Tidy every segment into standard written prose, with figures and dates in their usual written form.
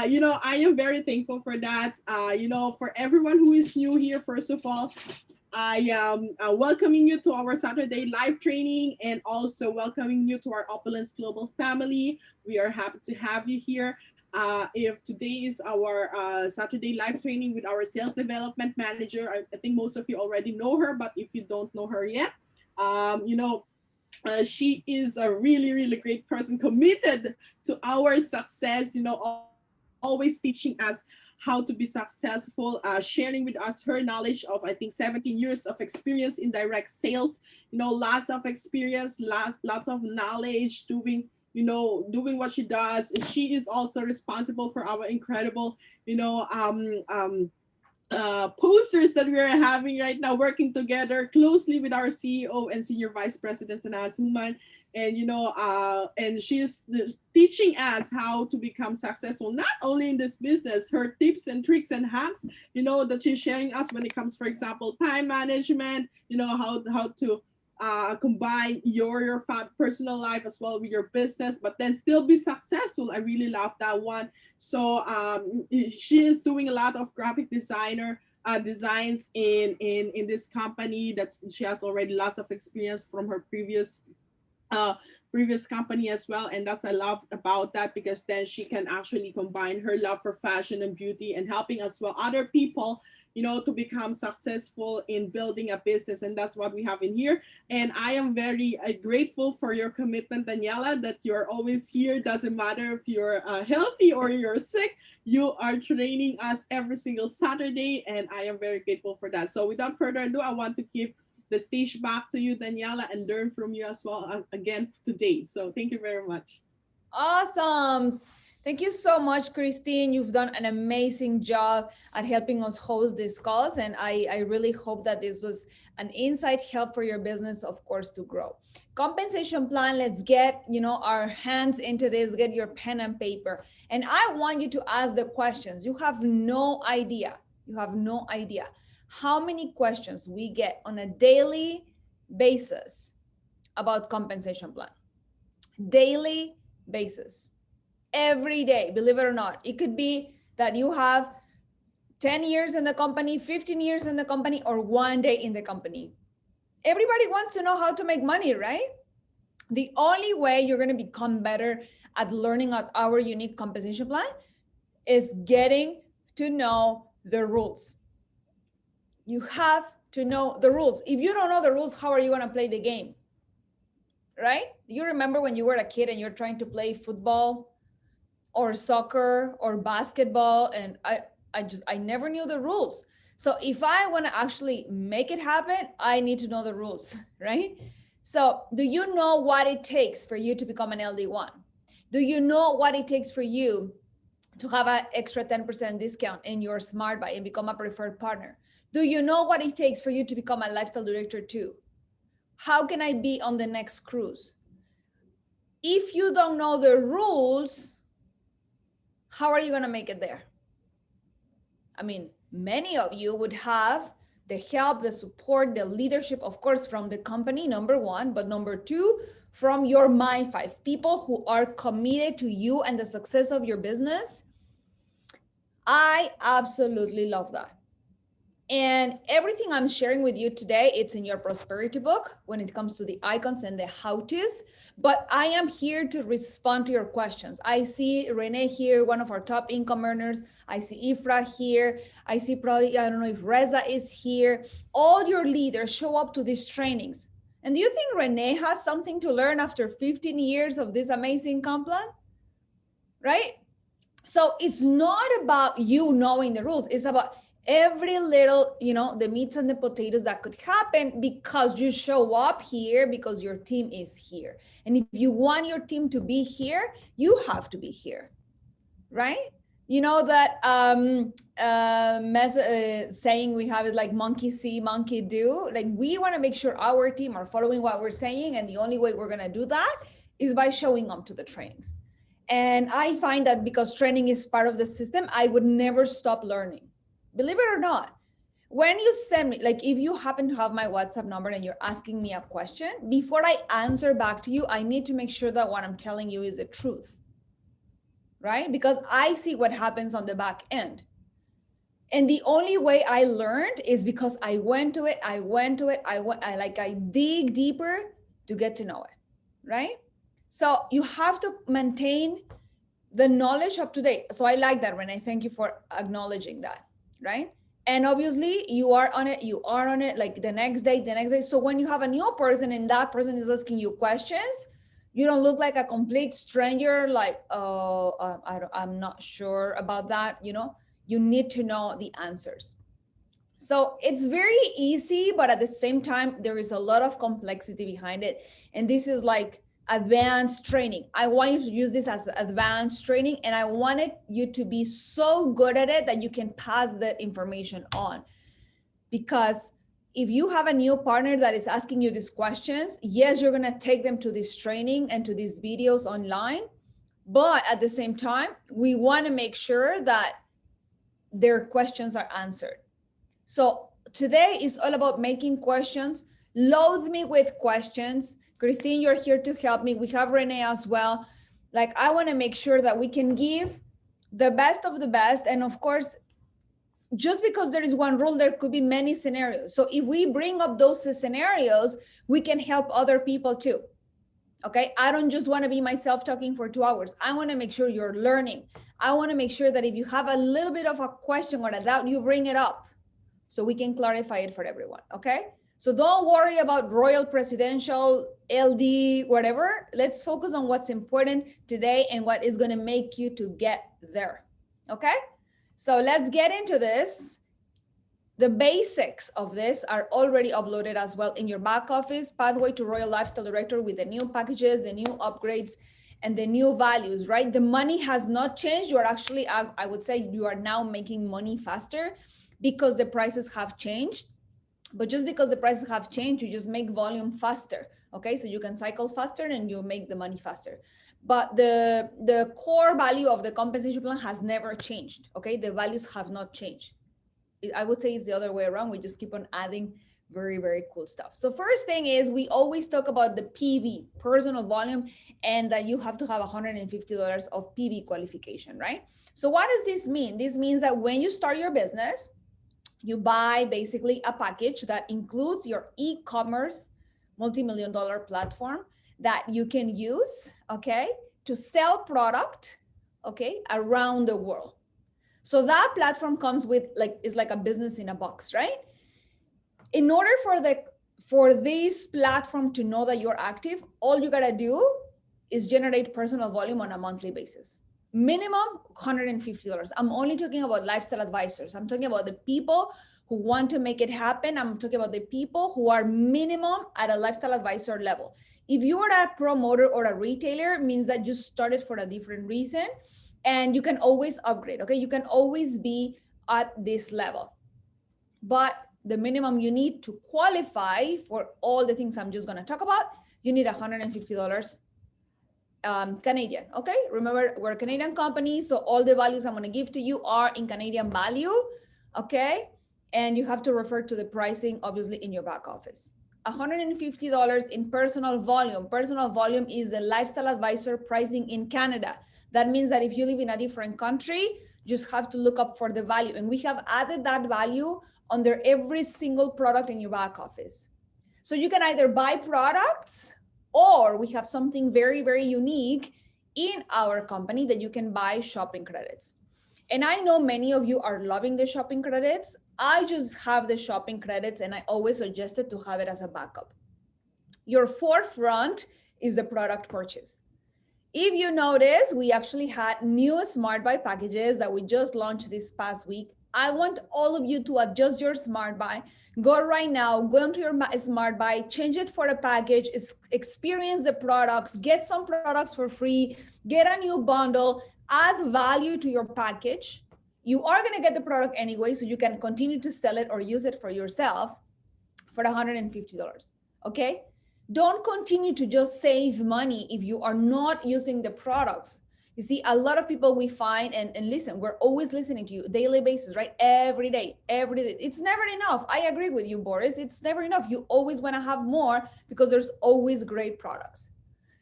I am very thankful for that. For everyone who is new here, first of all, I am welcoming you to our Saturday live training and also welcoming you to our Opulence Global family. We are happy to have you here. If today is our Saturday live training with our sales development manager, I think most of you already know her, but if you don't know her yet, um, you know, she is a really, really great person committed to our success, always teaching us how to be successful, sharing with us her knowledge of, I think, 17 years of experience in direct sales, lots of experience, lots of knowledge doing what she does. She is also responsible for our incredible, posters that we are having right now, working together closely with our CEO and senior vice presidents and as human. And she's teaching us how to become successful, not only in this business, her tips and tricks and hacks, that she's sharing us when it comes, for example, time management, how to combine your personal life as well with your business, but then still be successful. I really love that one. So she is doing a lot of graphic designer designs in this company that she has already lots of experience from her uh, previous company as well. And that's I love about that, because then she can actually combine her love for fashion and beauty and helping as well other people, to become successful in building a business. And that's what we have in here. And I am very grateful for your commitment, Daniela, that you're always here. Doesn't matter if you're healthy or you're sick, you are training us every single Saturday. And I am very grateful for that. So without further ado, I want to give the stage back to you, Daniela, and learn from you as well again today. So thank you very much. Awesome. Thank you so much, Christine. You've done an amazing job at helping us host these calls. And I really hope that this was an inside help for your business, of course, to grow. Compensation plan, let's get, our hands into this, get your pen and paper. And I want you to ask the questions. You have no idea. You have no idea how many questions we get on a daily basis about compensation plan. Daily basis. Every day, believe it or not. It could be that you have 10 years in the company, 15 years in the company, or 1 day in the company. Everybody wants to know how to make money, right? The only way you're going to become better at learning our unique compensation plan is getting to know the rules. You have to know the rules. If you don't know the rules, how are you going to play the game? Right? You remember when you were a kid and you're trying to play football or soccer or basketball, and I never knew the rules. So if I want to actually make it happen, I need to know the rules, right? So do you know what it takes for you to become an LD1? Do you know what it takes for you to have an extra 10% discount in your Smart Buy and become a preferred partner? Do you know what it takes for you to become a lifestyle director too? How can I be on the next cruise? If you don't know the rules, how are you going to make it there? I mean, many of you would have the help, the support, the leadership, of course, from the company, number one, but number two, from your Mind 5, people who are committed to you and the success of your business. I absolutely love that. And everything I'm sharing with you today, it's in your prosperity book when it comes to the icons and the how-tos, but I am here to respond to your questions. I see Renee here, one of our top income earners. I see Ifra here. I see probably, I don't know if Reza is here. All your leaders show up to these trainings. And do you think Renee has something to learn after 15 years of this amazing comp plan? Right? So it's not about you knowing the rules. It's about every little, the meats and the potatoes that could happen because you show up here, because your team is here. And if you want your team to be here, you have to be here, right? You know that saying we have is like monkey see, monkey do. Like we want to make sure our team are following what we're saying. And the only way we're going to do that is by showing up to the trainings. And I find that because training is part of the system, I would never stop learning. Believe it or not, when you send me, like if you happen to have my WhatsApp number and you're asking me a question, before I answer back to you, I need to make sure that what I'm telling you is the truth, right? Because I see what happens on the back end. And the only way I learned is because I went to it, I dig deeper to get to know it, right? So you have to maintain the knowledge up to date. So I like that, Renee. Thank you for acknowledging that, right? And obviously you are on it like the next day. So when you have a new person and that person is asking you questions, you don't look like a complete stranger, like, oh, I'm not sure about that, you need to know the answers. So it's very easy, but at the same time, there is a lot of complexity behind it. And this is like advanced training. I want you to use this as advanced training, and I wanted you to be so good at it that you can pass the information on. Because if you have a new partner that is asking you these questions, yes, you're going to take them to this training and to these videos online. But at the same time, we want to make sure that their questions are answered. So today is all about making questions. Load me with questions. Christine, you're here to help me. We have Renee as well. Like, I want to make sure that we can give the best of the best. And of course, just because there is one rule, there could be many scenarios. So if we bring up those scenarios, we can help other people too. Okay, I don't just want to be myself talking for 2 hours. I want to make sure you're learning. I want to make sure that if you have a little bit of a question or a doubt, you bring it up so we can clarify it for everyone. Okay, so don't worry about royal, presidential, LD, whatever. Let's focus on what's important today and what is going to make you to get there. Okay, so let's get into this. The basics of this are already uploaded as well in your back office, Pathway to Royal Lifestyle Director, with the new packages, the new upgrades, and the new values, right? The money has not changed. You are actually, I would say you are now making money faster because the prices have changed. But just because the prices have changed, you just make volume faster, okay? So you can cycle faster and you make the money faster. But the core value of the compensation plan has never changed, okay? The values have not changed. I would say it's the other way around. We just keep on adding very, very cool stuff. So first thing is, we always talk about the PV, personal volume, and that you have to have $150 of PV qualification, right? So what does this mean? This means that when you start your business, you buy basically a package that includes your e-commerce multi-million-dollar platform that you can use, okay, to sell product, okay, around the world. So that platform comes with is like a business in a box, right? In order for this platform to know that you're active, all you gotta do is generate personal volume on a monthly basis. Minimum $150. I'm only talking about lifestyle advisors. I'm talking about the people who want to make it happen. I'm talking about the people who are minimum at a lifestyle advisor level. If you are a promoter or a retailer, it means that you started for a different reason. And you can always upgrade, okay? You can always be at this level. But the minimum you need to qualify for all the things I'm just gonna talk about, you need $150 Canadian, okay? Remember, we're a Canadian company, so all the values I'm gonna give to you are in Canadian value, okay? And you have to refer to the pricing, obviously, in your back office. $150 in personal volume. Personal volume is the lifestyle advisor pricing in Canada. That means that if you live in a different country, you just have to look up for the value. And we have added that value under every single product in your back office. So you can either buy products, or we have something very, very unique in our company that you can buy shopping credits. And I know many of you are loving the shopping credits. I just have the shopping credits, and I always suggested to have it as a backup. Your forefront is the product purchase. If you notice, we actually had new Smart Buy packages that we just launched this past week. I want all of you to adjust your Smart Buy. Go right now, go into your Smart Buy, change it for a package, experience the products, get some products for free, get a new bundle, add value to your package. You are going to get the product anyway, so you can continue to sell it or use it for yourself for $150, okay? Don't continue to just save money if you are not using the products. You see, a lot of people we find, and listen, we're always listening to you daily basis, right? Every day. It's never enough. I agree with you, Boris. It's never enough. You always want to have more because there's always great products.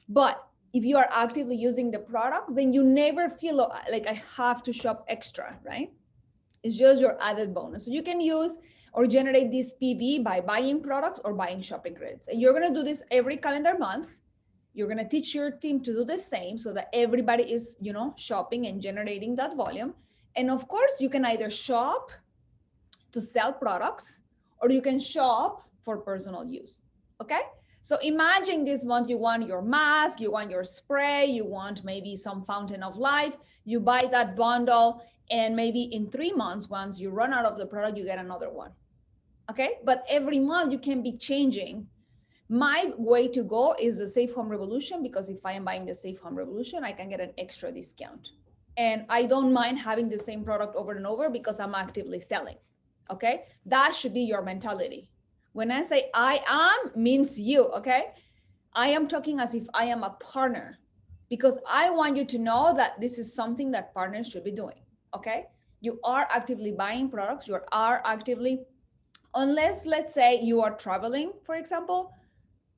But if you are actively using the products, then you never feel like I have to shop extra, right? It's just your added bonus. So you can use or generate this PV by buying products or buying shopping credits. And you're going to do this every calendar month. You're going to teach your team to do the same so that everybody is, shopping and generating that volume. And of course, you can either shop to sell products or you can shop for personal use. Okay. So imagine this month you want your mask, you want your spray, you want maybe some fountain of life. You buy that bundle, and maybe in 3 months, once you run out of the product, you get another one. Okay. But every month you can be changing. My way to go is the Safe Home Revolution, because if I am buying the Safe Home Revolution, I can get an extra discount. And I don't mind having the same product over and over because I'm actively selling. Okay. That should be your mentality. When I say I am, means you. Okay. I am talking as if I am a partner, because I want you to know that this is something that partners should be doing. Okay. You are actively buying products. You are actively, unless let's say you are traveling, for example,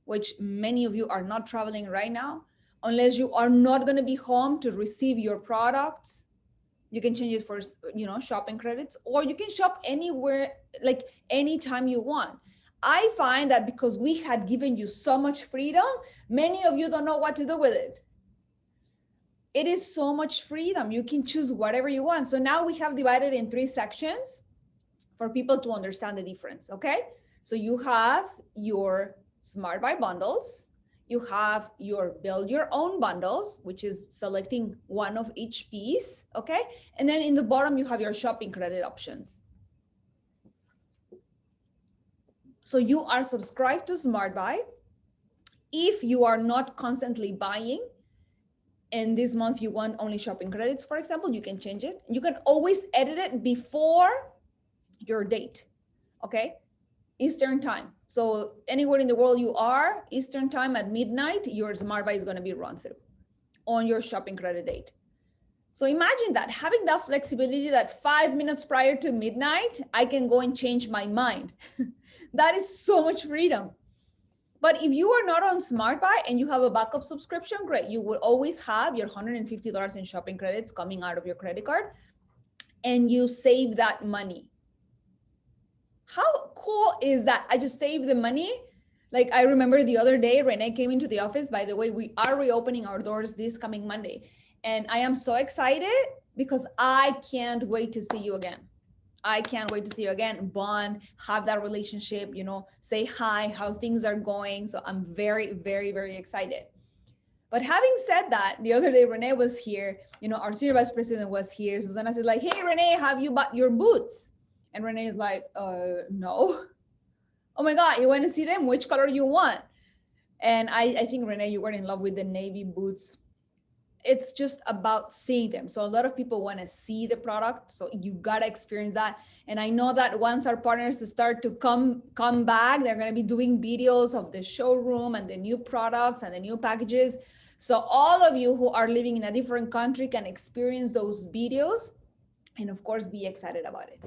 which many of you are not traveling right now, unless you are not going to be home to receive your products, you can change it for, shopping credits, or you can shop anywhere, like anytime you want. I find that because we had given you so much freedom, many of you don't know what to do with it. It is so much freedom. You can choose whatever you want. So now we have divided in 3 sections for people to understand the difference. Okay. So you have your Smart Buy bundles. You have your build your own bundles, which is selecting one of each piece. Okay. And then in the bottom, you have your shopping credit options. So you are subscribed to Smart Buy. If you are not constantly buying, and this month you want only shopping credits, for example, you can change it. You can always edit it before your date. Okay. Eastern time. So anywhere in the world you are, Eastern time at midnight, your Smart Buy is going to be run through on your shopping credit date. So imagine that, having that flexibility that 5 minutes prior to midnight, I can go and change my mind. That is so much freedom. But if you are not on Smart Buy and you have a backup subscription, great. You will always have your $150 in shopping credits coming out of your credit card, and you save that money. How cool is that? I just saved the money. Like, I remember the other day, Renee came into the office. By the way, we are reopening our doors this coming Monday. And I am so excited because I can't wait to see you again. I can't wait to see you again, bond, have that relationship, say hi, how things are going. So I'm very, very, very excited. But having said that, the other day, Renee was here, our senior vice president was here. Susanna says like, hey, Renee, have you bought your boots? And Renee is like, no. Oh my God, you want to see them? Which color you want? And I think, Renee, you were in love with the navy boots. It's just about seeing them. So a lot of people want to see the product. So you got to experience that. And I know that once our partners start to come back, they're going to be doing videos of the showroom and the new products and the new packages. So all of you who are living in a different country can experience those videos and of course be excited about it.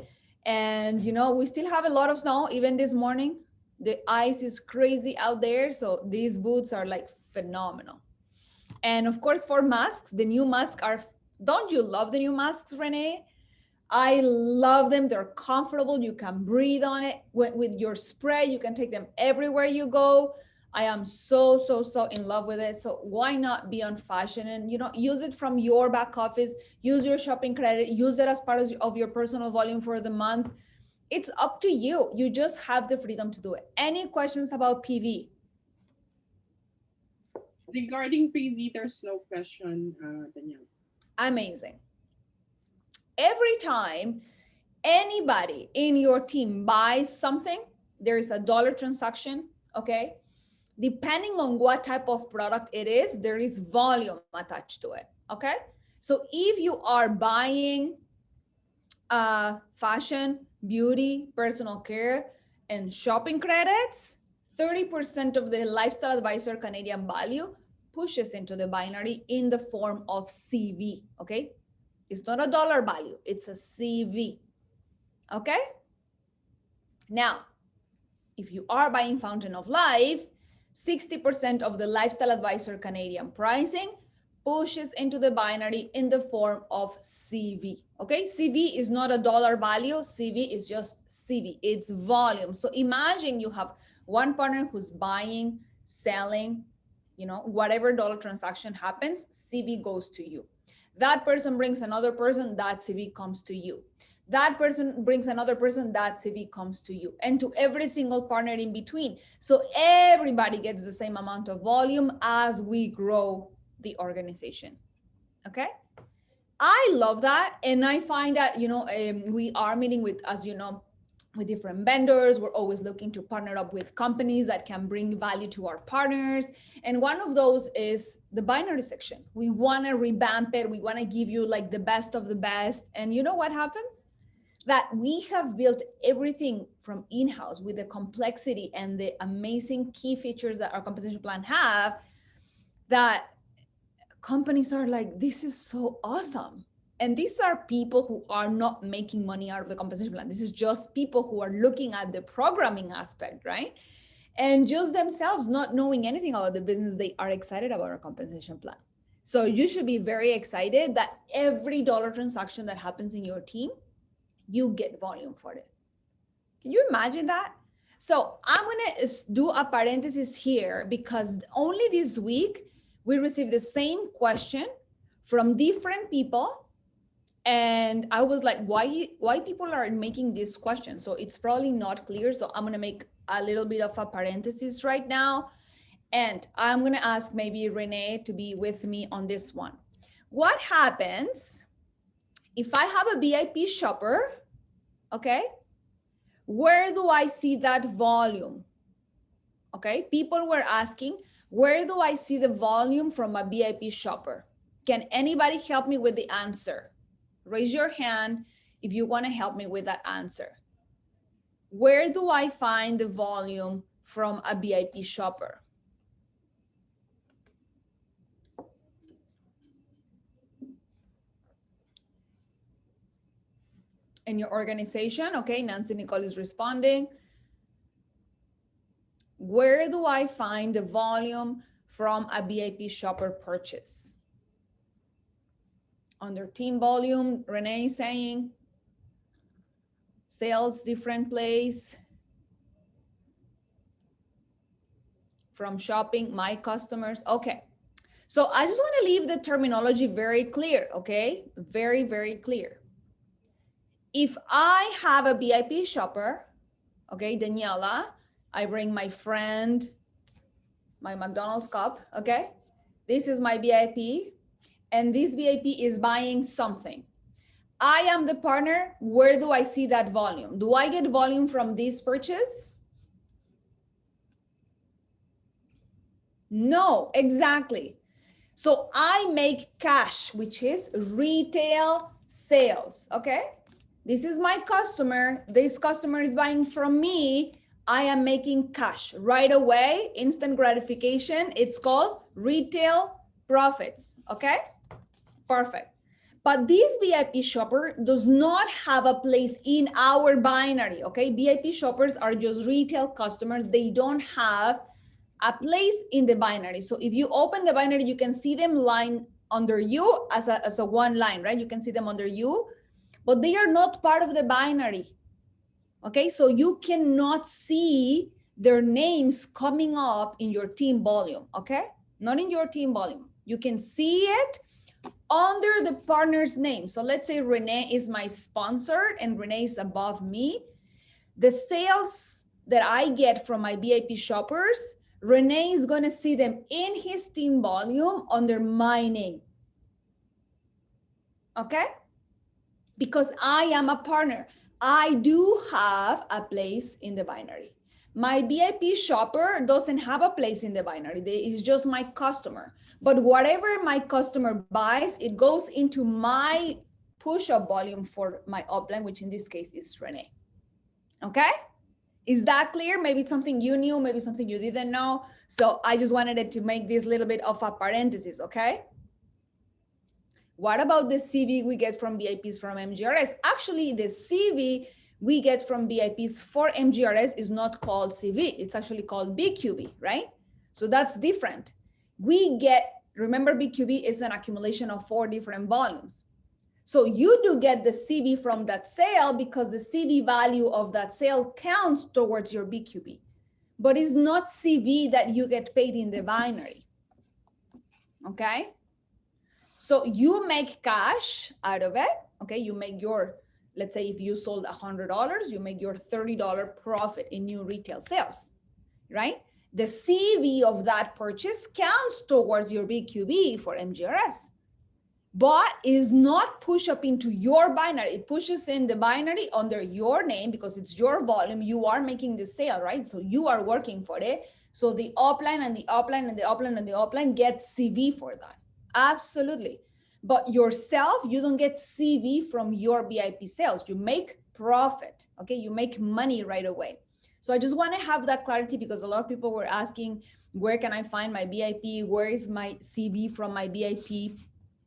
And we still have a lot of snow. Even this morning, the ice is crazy out there. So these boots are like phenomenal. And of course, for masks, the new masks are, don't you love the new masks, Renee? I love them. They're comfortable. You can breathe on it. With your spray, you can take them everywhere you go. I am so, so, so in love with it. So why not be on fashion and, use it from your back office, use your shopping credit, use it as part of your personal volume for the month. It's up to you. You just have the freedom to do it. Any questions about PV? Regarding PV, there's no question, Danielle. Amazing. Every time anybody in your team buys something, there is a dollar transaction, okay? Depending on what type of product it is, there is volume attached to it, okay? So if you are buying fashion, beauty, personal care, and shopping credits, 30% of the Lifestyle Advisor Canadian value pushes into the binary in the form of CV, okay? It's not a dollar value, it's a CV, okay? Now, if you are buying Fountain of Life, 60% of the Lifestyle Advisor Canadian pricing pushes into the binary in the form of CV. Okay, CV is not a dollar value. CV is just CV. It's volume. So imagine you have one partner who's buying, selling, whatever dollar transaction happens, CV goes to you. That person brings another person, that CV comes to you. That person brings another person, that CV comes to you, and to every single partner in between. So everybody gets the same amount of volume as we grow the organization. Okay. I love that. And I find that, we are meeting with, as you know, with different vendors. We're always looking to partner up with companies that can bring value to our partners. And one of those is the binary section. We want to revamp it. We want to give you like the best of the best. And you know what happens? That we have built everything from in-house with the complexity and the amazing key features that our compensation plan have, that companies are like, this is so awesome. And these are people who are not making money out of the compensation plan. This is just people who are looking at the programming aspect, right? And just themselves not knowing anything about the business, they are excited about our compensation plan. So you should be very excited that every dollar transaction that happens in your team, you get volume for it. Can you imagine that? So I'm going to do a parenthesis here because only this week we received the same question from different people. And I was like, why people are making this question? So it's probably not clear. So I'm going to make a little bit of a parenthesis right now. And I'm going to ask maybe Renee to be with me on this one. What happens if I have a VIP shopper? Okay. Where do I see that volume? Okay. People were asking, where do I see the volume from a VIP shopper? Can anybody help me with the answer? Raise your hand if you want to help me with that answer. Where do I find the volume from a VIP shopper? In your organization? Okay, Nancy Nicole is responding. Where do I find the volume from a VIP shopper purchase? Under team volume, Renee is saying sales, different place. From shopping, my customers. Okay. So I just want to leave the terminology very clear. Okay. Very, very clear. If I have a VIP shopper, okay, Daniela, I bring my friend, my McDonald's cup. Okay. This is my VIP. And this VIP is buying something. I am the partner. Where do I see that volume? Do I get volume from this purchase? No, exactly. So I make cash, which is retail sales. Okay. This is my customer. This customer is buying from me. I am making cash right away. Instant gratification. It's called retail profits. Okay. Perfect. But this VIP shopper does not have a place in our binary, okay? VIP shoppers are just retail customers. They don't have a place in the binary. So if you open the binary, you can see them line under you as a one line, right? You can see them under you, but they are not part of the binary, okay? So you cannot see their names coming up in your team volume, okay? Not in your team volume. You can see it under the partner's name. So let's say Renee is my sponsor and Renee is above me. The sales that I get from my VIP shoppers, Renee is going to see them in his team volume under my name. Okay? Because I am a partner. I do have a place in the binary. My VIP shopper doesn't have a place in the binary. It's just my customer. But whatever my customer buys, it goes into my push-up volume for my upline, which in this case is Renee. Okay? Is that clear? Maybe it's something you knew, maybe something you didn't know. So I just wanted it to make this little bit of a parenthesis, okay? What about the CV we get from VIPs from MGRS? Actually, the CV we get from VIPs for MGRS is not called CV. It's actually called BQB, right? So that's different. Remember, BQB is an accumulation of 4 different volumes. So you do get the CV from that sale because the CV value of that sale counts towards your BQB, but it's not CV that you get paid in the binary. Okay. So you make cash out of it. Okay. You make your, let's say if you sold $100, you make your $30 profit in new retail sales, right? The CV of that purchase counts towards your BQB for MGRS, but is not push up into your binary. It pushes in the binary under your name because it's your volume. You are making the sale, right? So you are working for it. So the upline and the upline and the upline and the upline get CV for that. Absolutely. But yourself, you don't get CV from your BIP sales. You make profit, okay? You make money right away. So I just want to have that clarity because a lot of people were asking, where can I find my BIP? Where is my CV from my BIP?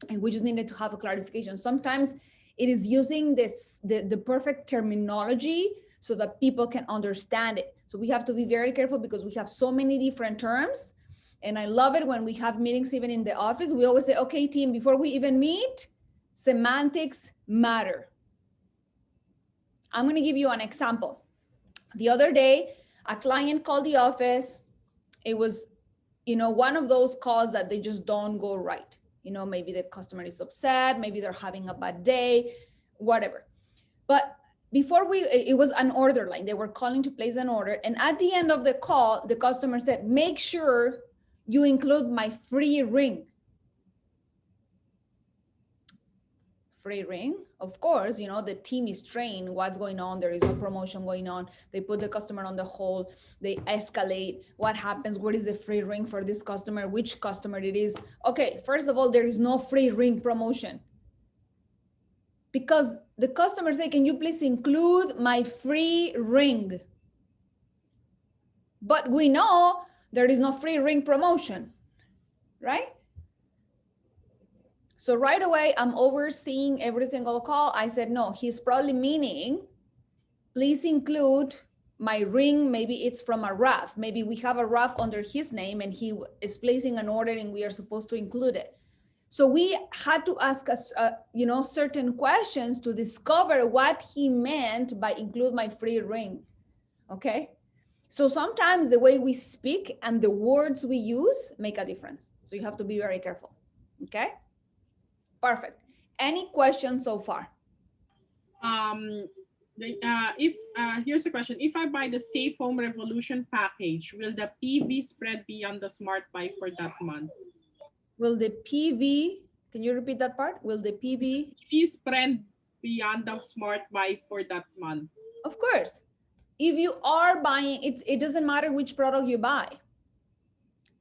And we just needed to have a clarification. Sometimes it is using the perfect terminology so that people can understand it. So we have to be very careful because we have so many different terms. And I love it when we have meetings, even in the office, we always say, okay, team, before we even meet, semantics matter. I'm going to give you an example. The other day, a client called the office. It was, one of those calls that they just don't go right. Maybe the customer is upset, maybe they're having a bad day, whatever. But it was an order line. They were calling to place an order. And at the end of the call, the customer said, make sure you include my free ring. Free ring, of course, the team is trained what's going on. There is no promotion going on. They put the customer on the hold. They escalate what happens. What is the free ring for this customer? Which customer it is? Okay, first of all, there is no free ring promotion because the customer say, can you please include my free ring? But we know there is no free ring promotion, right? So right away, I'm overseeing every single call. I said, no, he's probably meaning, please include my ring. Maybe it's from a RAF. Maybe we have a RAF under his name and he is placing an order and we are supposed to include it. So we had to ask us, certain questions to discover what he meant by include my free ring. Okay. So sometimes the way we speak and the words we use make a difference. So you have to be very careful. Okay. Perfect. Any questions so far? Here's a question. If I buy the Safe Home Revolution package, will the PV spread beyond the Smart Buy for that month? Will the PV, can you repeat that part? Will the PV spread beyond the Smart Buy for that month? Of course. If you are buying, it doesn't matter which product you buy.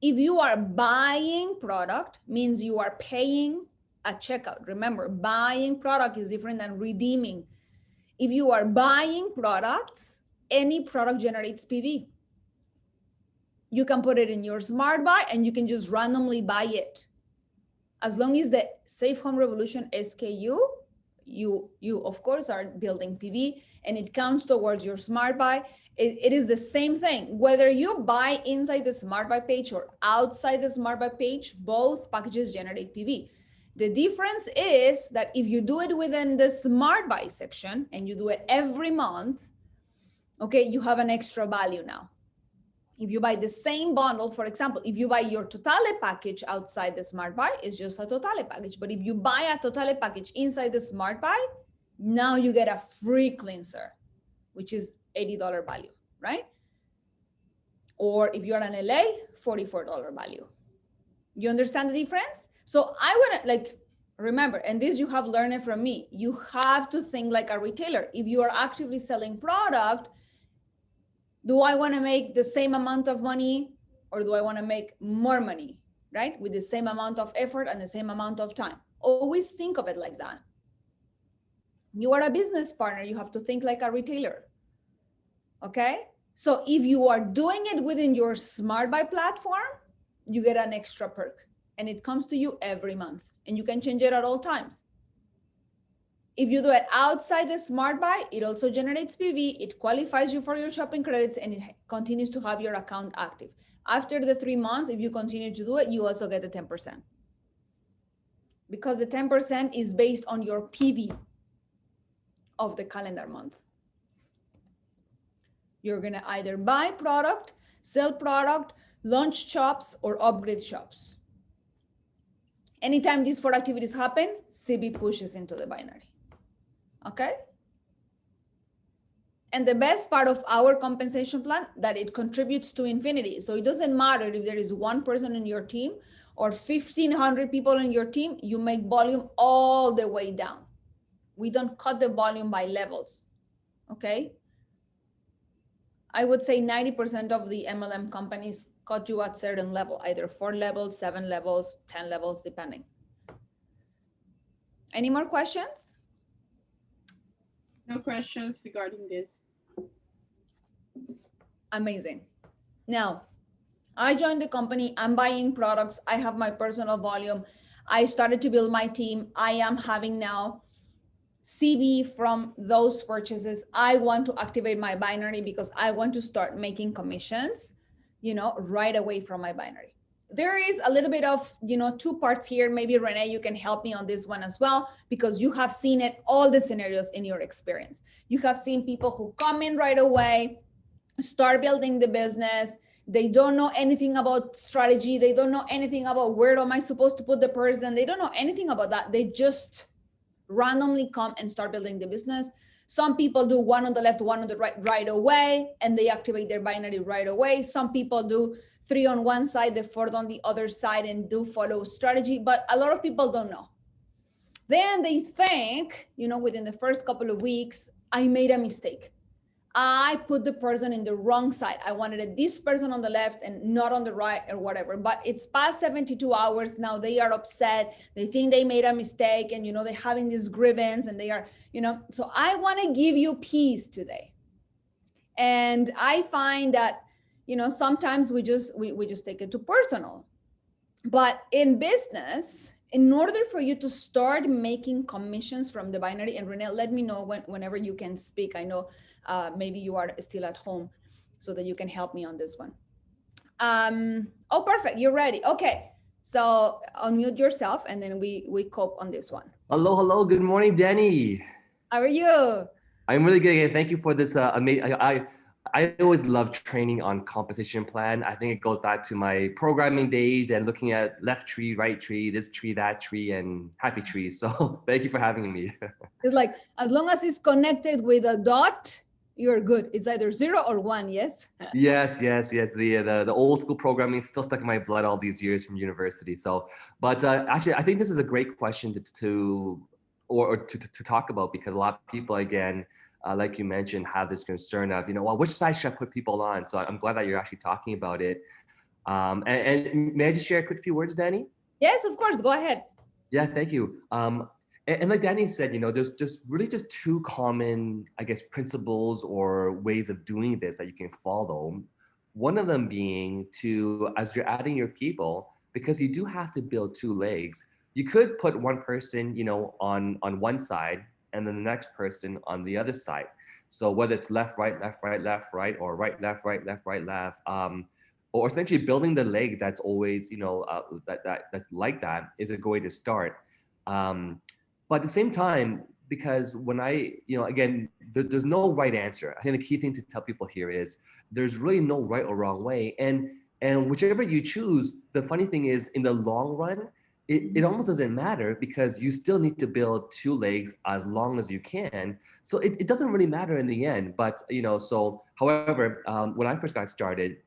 If you are buying product, means you are paying a checkout. Remember, buying product is different than redeeming. If you are buying products, any product generates PV. You can put it in your Smart Buy and you can just randomly buy it. As long as the Safe Home Revolution SKU, you of course are building PV and it counts towards your Smart Buy. It is the same thing. Whether you buy inside the Smart Buy page or outside the Smart Buy page, both packages generate PV. The difference is that if you do it within the Smart Buy section and you do it every month, okay, you have an extra value now. If you buy the same bundle, for example, if you buy your Totale package outside the Smart Buy, it's just a Totale package. But if you buy a Totale package inside the Smart Buy, now you get a free cleanser, which is $80 value, right? Or if you're in LA, $44 value. You understand the difference? So I want to remember, and this you have learned it from me, you have to think like a retailer. If you are actively selling product, do I want to make the same amount of money or do I want to make more money, right? With the same amount of effort and the same amount of time. Always think of it like that. You are a business partner. You have to think like a retailer. Okay. So if you are doing it within your Smart Buy platform, you get an extra perk and it comes to you every month and you can change it at all times. If you do it outside the Smart Buy, it also generates PV, it qualifies you for your shopping credits and it continues to have your account active. After the 3 months, if you continue to do it, you also get the 10%, because the 10% is based on your PV of the calendar month. You're going to either buy product, sell product, launch shops, or upgrade shops. Anytime these four activities happen, CB pushes into the binary. Okay? And the best part of our compensation plan, that it contributes to infinity. So it doesn't matter if there is one person in your team or 1,500 people in your team, you make volume all the way down. We don't cut the volume by levels, okay? I would say 90% of the MLM companies cut you at certain level, either 4 levels, 7 levels, 10 levels, depending. Any more questions? No questions regarding this. Amazing. Now, I joined the company, I'm buying products, I have my personal volume, I started to build my team, I am having now CB from those purchases. I want to activate my binary because I want to start making commissions, right away from my binary. There is a little bit of, 2 parts here. Maybe Renee, you can help me on this one as well, because you have seen it, all the scenarios in your experience. You have seen people who come in right away, start building the business. They don't know anything about strategy. They don't know anything about where am I supposed to put the person. They don't know anything about that. They just randomly come and start building the business. Some people do one on the left, one on the right away, and they activate their binary right away. Some people do 3 on one side, the 4th on the other side, and do follow strategy. But a lot of people don't know. Then they think, within the first couple of weeks, I made a mistake. I put the person in the wrong side. I wanted this person on the left and not on the right or whatever, but it's past 72 hours. Now they are upset. They think they made a mistake, and, they're having this grievance, and they are, so I want to give you peace today. And I find that, sometimes we just take it too personal. But in business, in order for you to start making commissions from the binary, and Renee, let me know whenever you can speak. I know maybe you are still at home, so that you can help me on this one. Oh, perfect. You're ready. Okay. So unmute yourself, and then we cope on this one. Hello. Good morning, Danny. How are you? I'm really good. Thank you for this amazing. I always love training on competition plan. I think it goes back to my programming days and looking at left tree, right tree, this tree, that tree, and happy trees. So thank you for having me. It's like, as long as it's connected with a dot, you're good. It's either 0 or 1, yes? Yes. The old school programming is still stuck in my blood all these years from university. So, but actually, I think this is a great question to talk about, because a lot of people, again, like you mentioned, have this concern of, well, which side should I put people on? So I'm glad that you're actually talking about it. And may I just share a quick few words, Danny? Yes, of course. Go ahead. Yeah, thank you. And like Danny said, there's just really just 2 common, I guess, principles or ways of doing this that you can follow. One of them being as you're adding your people, because you do have to build 2 legs, you could put one person, on one side, and then the next person on the other side. So whether it's left, right, or right, left, left, or essentially building the leg that's always, that's like that is a good way to start. But at the same time, because when again, there's no right answer. I think the key thing to tell people here is there's really no right or wrong way. And whichever you choose, the funny thing is, in the long run, it almost doesn't matter, because you still need to build 2 legs as long as you can. So it doesn't really matter in the end. But, so however, when I first got started,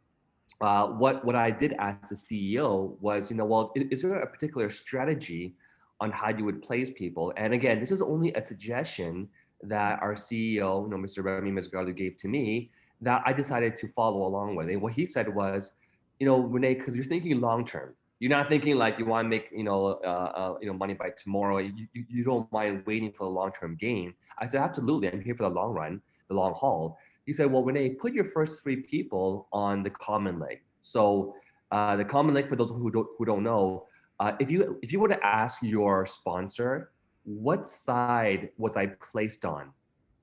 what I did as the CEO was, well, is there a particular strategy on how you would place people? And again, this is only a suggestion that our CEO, Mr. Remy Mesgarlu, gave to me, that I decided to follow along with. And what he said was, Renee, because you're thinking long term. You're not thinking like you want to make money by tomorrow. You don't mind waiting for the long-term gain. I said, absolutely. I'm here for the long run, the long haul. He said, well, Renee, put your first 3 people on the common leg. So the common leg, for those who don't know, if you were to ask your sponsor, what side was I placed on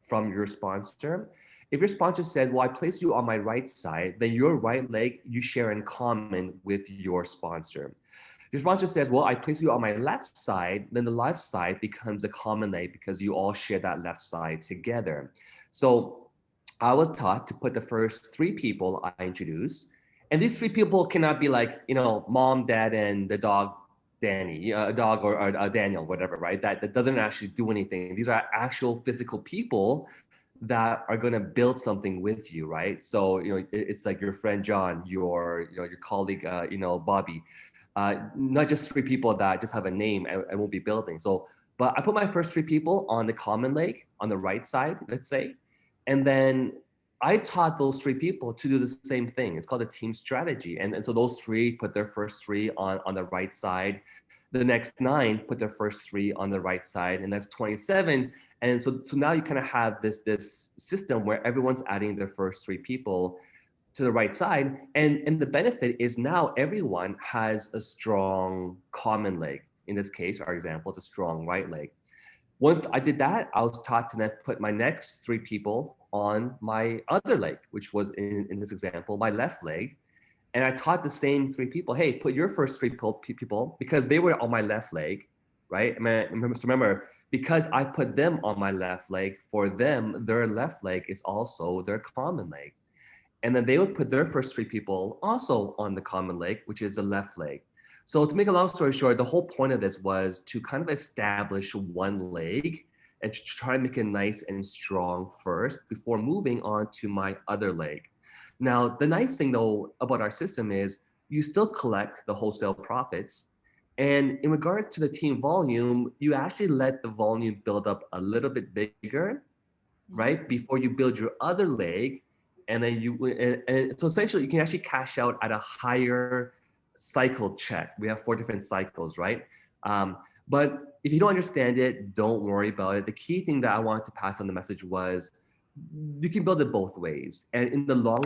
from your sponsor? if your sponsor says, well, I place you on my right side, then your right leg you share in common with your sponsor. Your sponsor says, well, I place you on my left side, then the left side becomes a common leg because you all share that left side together. So I was taught to put the first three people I introduce, and these three people cannot be like, mom, dad, and the dog, Danny, a dog or Daniel, whatever, right? That doesn't actually do anything. These are actual physical people that are going to build something with you, right? So it's like your friend John, your colleague, Bobby, not just three people that just have a name and won't be building. So, but I put my first three people on the common leg on the right side, let's say, and then I taught those three people to do the same thing. It's called a team strategy. And so those three put their first three on the right side. The next 9 put their first three on the right side, and that's 27. And so now you kind of have this system where everyone's adding their first three people to the right side. And the benefit is now everyone has a strong common leg. In this case, our example is a strong right leg. Once I did that, I was taught to then put my next three people on my other leg, which was in this example, my left leg. And I taught the same three people, hey, put your first three people, because they were on my left leg, right? Remember, because I put them on my left leg, for them, their left leg is also their common leg. And then they would put their first three people also on the common leg, which is the left leg. So to make a long story short, the whole point of this was to kind of establish one leg and to try to make it nice and strong first before moving on to my other leg. Now, the nice thing though about our system is you still collect the wholesale profits. And in regard to the team volume, you actually let the volume build up a little bit bigger, right? Before you build your other leg. And then and so essentially you can actually cash out at a higher cycle check. We have 4 different cycles, right? But if you don't understand it, don't worry about it. The key thing that I wanted to pass on the message was you can build it both ways. And in the long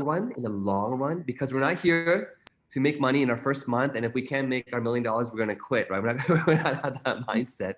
run, because we're not here to make money in our first month, and if we can't make our $1 million, we're gonna quit, right? We're not have that mindset.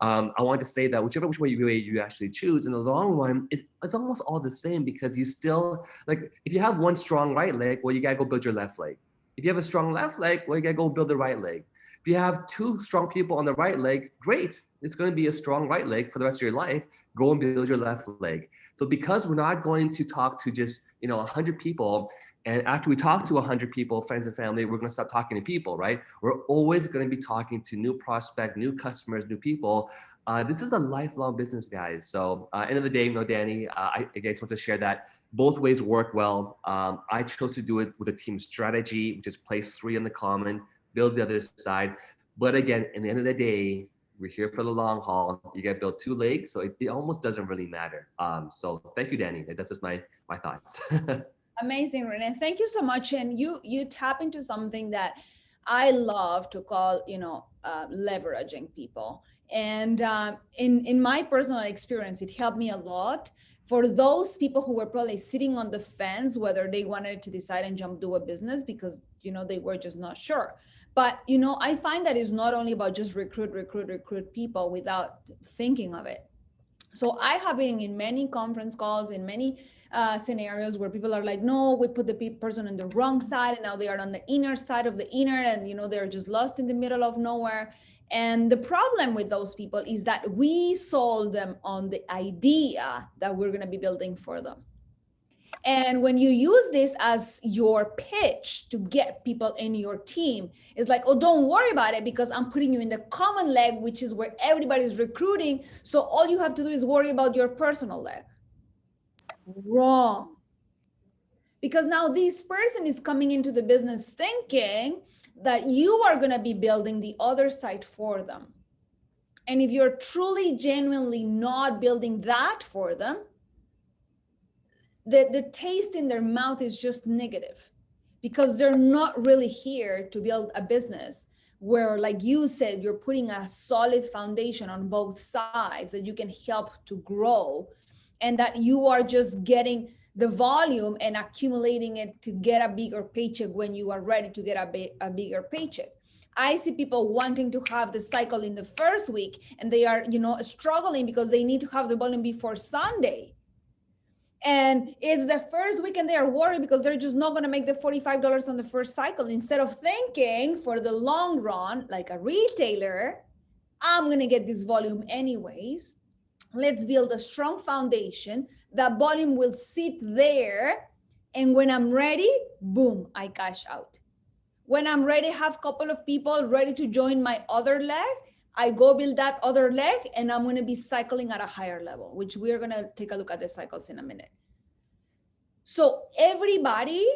I want to say that whichever way you actually choose, in the long run, it's almost all the same, because you still, like, if you have one strong right leg, well, you gotta go build your left leg. If you have a strong left leg, well, you gotta go build the right leg. If you have 2 strong people on the right leg, great. It's going to be a strong right leg for the rest of your life. Go and build your left leg. So because we're not going to talk to just 100 people, and after we talk to 100 people, friends and family, we're going to stop talking to people, right? We're always going to be talking to new prospects, new customers, new people. This is a lifelong business, guys. So end of the day, Danny, I just want to share that both ways work well. I chose to do it with a team strategy, which is place 3 in the common, build the other side. But again, in the end of the day, we're here for the long haul. You got to build 2 legs, so it almost doesn't really matter. So thank you, Danny. That's just my thoughts. Amazing, Renee. Thank you so much. And you tap into something that I love to call, leveraging people. And in my personal experience, it helped me a lot for those people who were probably sitting on the fence, whether they wanted to decide and jump do a business because, they were just not sure. But, I find that it's not only about just recruit people without thinking of it. So I have been in many conference calls, in many scenarios where people are like, no, we put the person on the wrong side, and now they are on the inner side of the inner, and they're just lost in the middle of nowhere. And the problem with those people is that we sold them on the idea that we're going to be building for them. And when you use this as your pitch to get people in your team, it's like, oh, don't worry about it because I'm putting you in the common leg, which is where everybody's recruiting. So all you have to do is worry about your personal leg. Wrong. Because now this person is coming into the business thinking that you are going to be building the other side for them. And if you're truly, genuinely not building that for them, the taste in their mouth is just negative because they're not really here to build a business where, like you said, you're putting a solid foundation on both sides that you can help to grow, and that you are just getting the volume and accumulating it to get a bigger paycheck when you are ready to get a bigger paycheck. I see people wanting to have the cycle in the first week, and they are, struggling because they need to have the volume before Sunday. And it's the first weekend they are worried because they're just not going to make the $45 on the first cycle. Instead of thinking for the long run, like a retailer, I'm going to get this volume anyways. Let's build a strong foundation. That volume will sit there. And when I'm ready, boom, I cash out. When I'm ready, have a couple of people ready to join my other leg, I go build that other leg, and I'm going to be cycling at a higher level, which we're going to take a look at the cycles in a minute. So everybody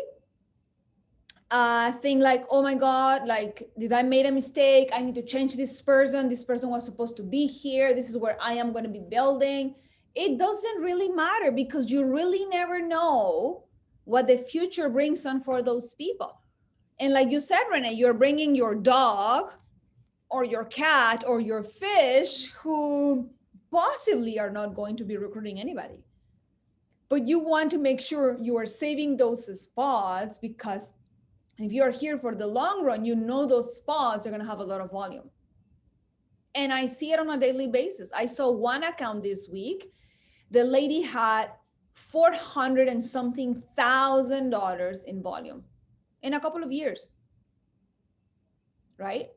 think like, oh my God, like, did I made a mistake? I need to change this person. This person was supposed to be here. This is where I am going to be building. It doesn't really matter because you really never know what the future brings on for those people. And like you said, Renee, you're bringing your dog or your cat or your fish who possibly are not going to be recruiting anybody. But you want to make sure you are saving those spots because if you're here for the long run, you know those spots are going to have a lot of volume. And I see it on a daily basis. I saw one account this week. The lady had 400 and something $1,000 in volume in a couple of years, right?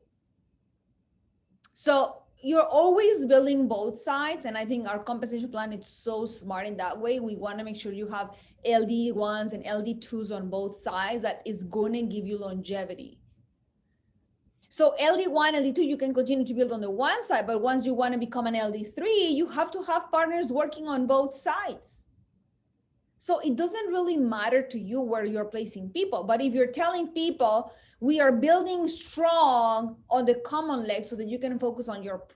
So you're always building both sides. And I think our compensation plan is so smart in that way. We want to make sure you have LD1s and LD2s on both sides that is going to give you longevity. So LD1, LD2, you can continue to build on the one side, but once you want to become an LD3, you have to have partners working on both sides. So it doesn't really matter to you where you're placing people, but if you're telling people we are building strong on the common leg so that you can focus on your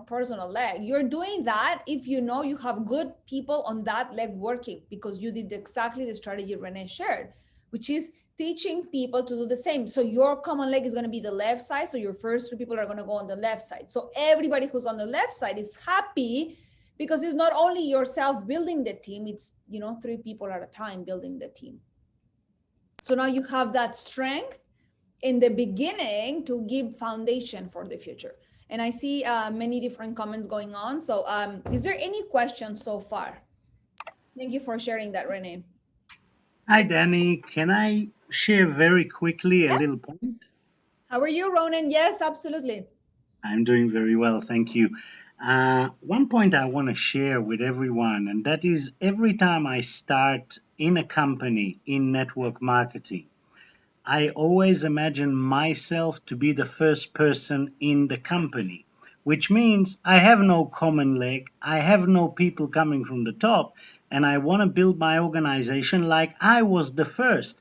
personal leg, you're doing that if you know you have good people on that leg working because you did exactly the strategy Renee shared, which is teaching people to do the same. So your common leg is going to be the left side. So your first three people are going to go on the left side. So everybody who's on the left side is happy because it's not only yourself building the team, it's, three people at a time building the team. So now you have that strength in the beginning to give foundation for the future. And I see many different comments going on. So is there any questions so far? Thank you for sharing that, Renee. Hi, Danny. Can I share very quickly a Yeah. little point? How are you, Ronan? Yes, absolutely. I'm doing very well, thank you. One point I want to share with everyone, and that is every time I start in a company in network marketing, I always imagine myself to be the first person in the company, which means I have no common leg, I have no people coming from the top, and I want to build my organization like I was the first.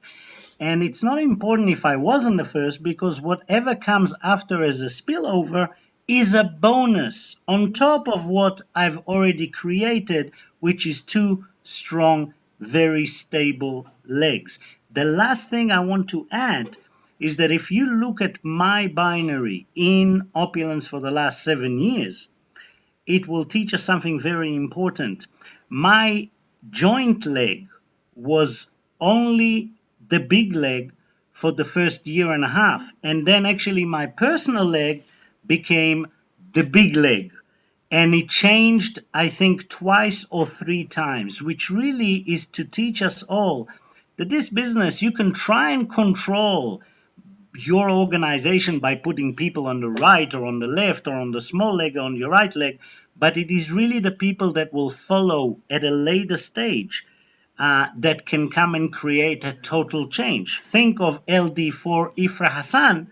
And it's not important if I wasn't the first because whatever comes after as a spillover is a bonus on top of what I've already created, which is two strong, very stable legs. The last thing I want to add is that if you look at my binary in Opulence for the last 7 years, it will teach us something very important. My joint leg was only the big leg for the first year and a half. And then actually my personal leg became the big leg. And it changed, I think, twice or three times, which really is to teach us all that this business, you can try and control your organization by putting people on the right or on the left or on the small leg or on your right leg, but it is really the people that will follow at a later stage that can come and create a total change. Think of LD4 Ifra Hassan.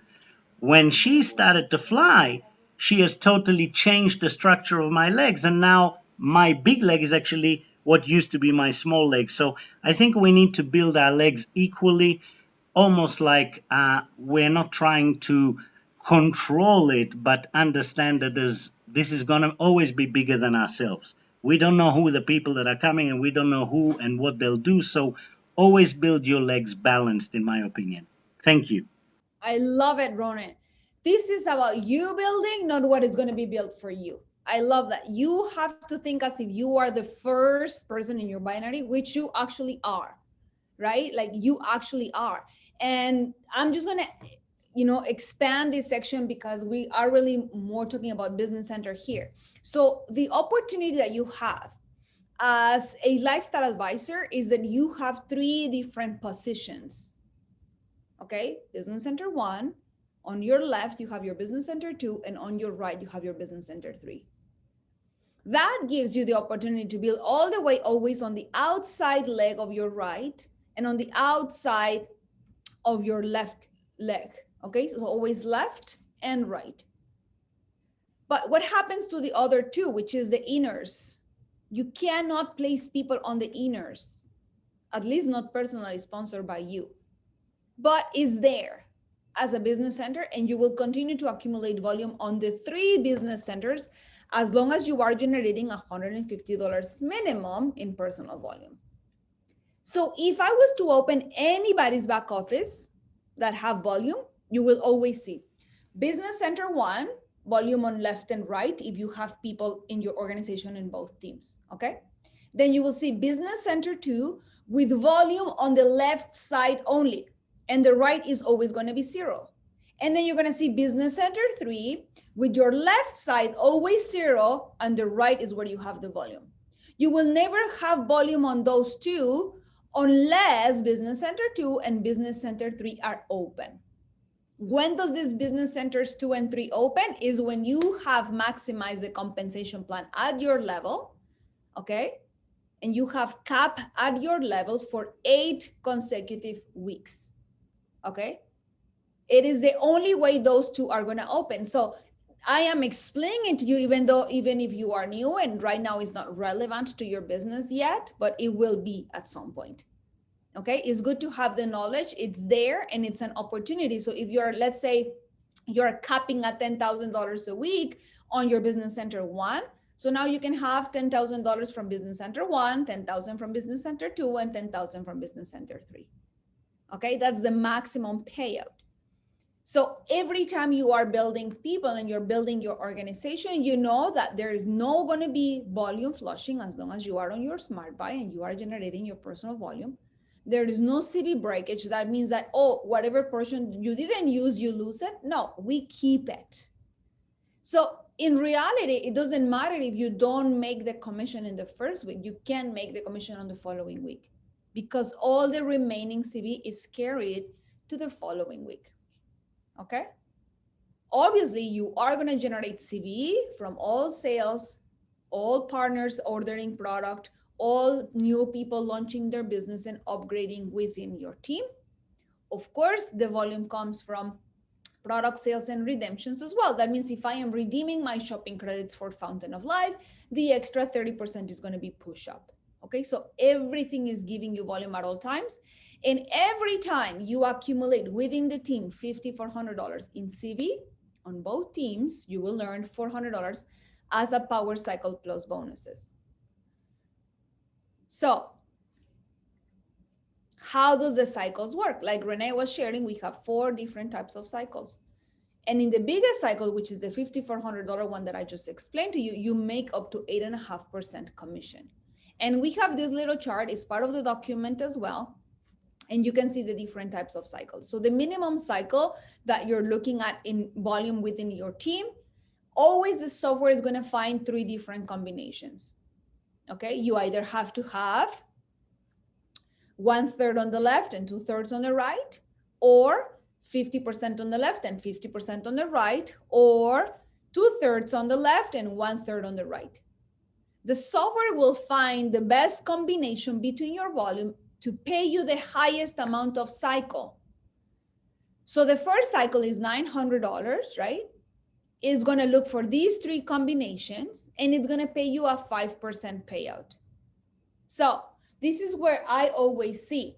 When she started to fly, she has totally changed the structure of my legs, and now my big leg is actually what used to be my small leg. So I think we need to build our legs equally, almost like we're not trying to control it, but understand that this is going to always be bigger than ourselves. We don't know who the people that are coming, and we don't know who and what they'll do. So always build your legs balanced, in my opinion. Thank you. I love it, Ronan. This is about you building, not what is going to be built for you. I love that. You have to think as if you are the first person in your binary, which you actually are, right? Like you actually are. And I'm just going to, expand this section because we are really more talking about business center here. So the opportunity that you have as a lifestyle advisor is that you have three different positions. Okay, Business Center 1, on your left you have your Business Center 2, and on your right you have your Business Center 3. That gives you the opportunity to build all the way always on the outside leg of your right and on the outside of your left leg. Okay, so always left and right. But what happens to the other two, which is the inners? You cannot place people on the inners, at least not personally sponsored by you, but is there as a business center, and you will continue to accumulate volume on the three business centers as long as you are generating $150 minimum in personal volume. So if I was to open anybody's back office that have volume, you will always see Business Center 1, volume on left and right if you have people in your organization in both teams, okay? Then you will see Business Center 2 with volume on the left side only, and the right is always going to be 0. And then you're going to see Business Center 3 with your left side always 0, and the right is where you have the volume. You will never have volume on those two unless Business Center 2 and Business Center 3 are open. When does this Business Centers 2 and 3 open? Is when you have maximized the compensation plan at your level, okay? And you have cap at your level for 8 consecutive weeks, okay? It is the only way those two are gonna open. So I am explaining it to you, even if you are new and right now it's not relevant to your business yet, but it will be at some point. Okay, it's good to have the knowledge. It's there and it's an opportunity. So if you're, let's say, you're capping at $10,000 a week on your Business Center 1, so now you can have $10,000 from Business Center 1, 10,000 from Business Center 2, and 10,000 from Business Center 3. Okay, that's the maximum payout. So every time you are building people and you're building your organization, you know that there is no going to be volume flushing as long as you are on your smart buy and you are generating your personal volume. There is no CV breakage. That means that, oh, whatever portion you didn't use, you lose it. No, we keep it. So in reality, it doesn't matter if you don't make the commission in the first week, you can make the commission on the following week because all the remaining CV is carried to the following week. Okay. Obviously, you are going to generate CV from all sales, all partners ordering product, all new people launching their business and upgrading within your team. Of course, the volume comes from product sales and redemptions as well. That means if I am redeeming my shopping credits for Fountain of Life, the extra 30% is going to be push up. Okay, so everything is giving you volume at all times. And every time you accumulate within the team $5,400 in CV on both teams, you will earn $400 as a power cycle plus bonuses. So how does the cycles work? Like Renee was sharing, we have 4 different types of cycles. And in the biggest cycle, which is the $5,400 one that I just explained to you, you make up to 8.5% commission. And we have this little chart, it's part of the document as well. And you can see the different types of cycles. So the minimum cycle that you're looking at in volume within your team, always the software is going to find 3 different combinations. Okay, you either have to have 1/3 on the left and 2/3 on the right, or 50% on the left and 50% on the right, or 2/3 on the left and 1/3 on the right. The software will find the best combination between your volume to pay you the highest amount of cycle. So the first cycle is $900, right? It's going to look for these 3 combinations and it's going to pay you a 5% payout. So this is where I always see,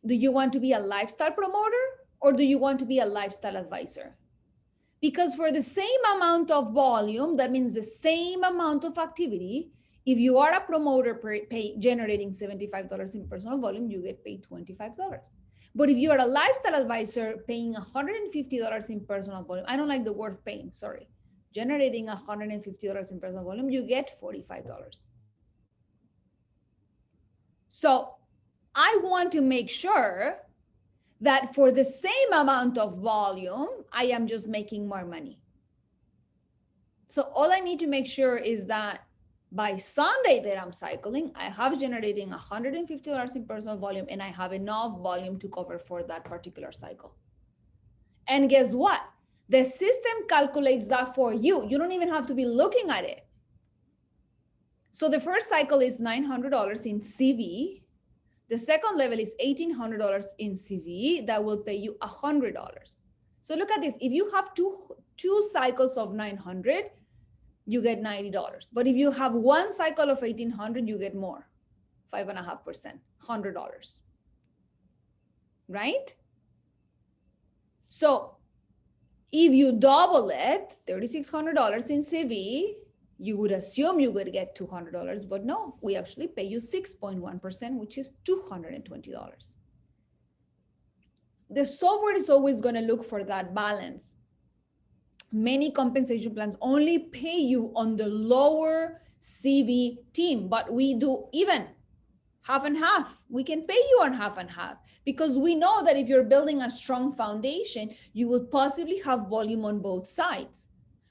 do you want to be a lifestyle promoter or do you want to be a lifestyle advisor? Because for the same amount of volume, that means the same amount of activity, if you are a promoter generating $75 in personal volume, you get paid $25. But if you are a lifestyle advisor paying $150 in personal volume, I don't like the word paying, sorry, generating $150 in personal volume, you get $45. So I want to make sure that for the same amount of volume, I am just making more money. So all I need to make sure is that By Sunday that I'm cycling, I have generating $150 in personal volume, and I have enough volume to cover for that particular cycle. And guess what? The system calculates that for you. You don't even have to be looking at it. So the first cycle is $900 in CV. The second level is $1,800 in CV that will pay you $100. So look at this. If you have two cycles of 900, you get $90. But if you have one cycle of 1,800, you get more, 5.5%, $100. Right? So if you double it, $3,600 in CV, you would assume you would get $200, but no, we actually pay you 6.1%, which is $220. The software is always going to look for that balance. Many compensation plans only pay you on the lower CV team, but we do even half and half. We can pay you on half and half because we know that if you're building a strong foundation, you will possibly have volume on both sides.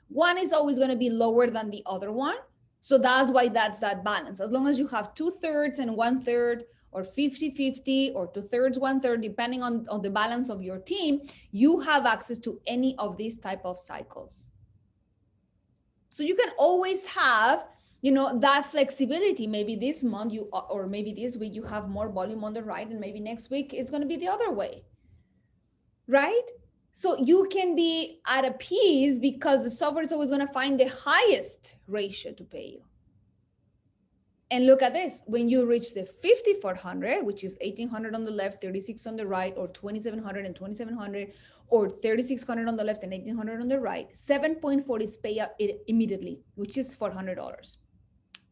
One is always going to be lower than the other one. So that's why that's that balance. As long as you have 2/3 and 1/3 or 50-50 or 2/3, 1/3, depending on the balance of your team, you have access to any of these type of cycles. So you can always have, that flexibility. Maybe this month or maybe this week you have more volume on the right, and maybe next week it's going to be the other way, right? So you can be at a peace because the software is always going to find the highest ratio to pay you. And look at this, when you reach the 5,400, which is 1,800 on the left, 36 on the right, or 2,700 and 2,700, or 3,600 on the left and 1,800 on the right, 7.4 is pay up immediately, which is $400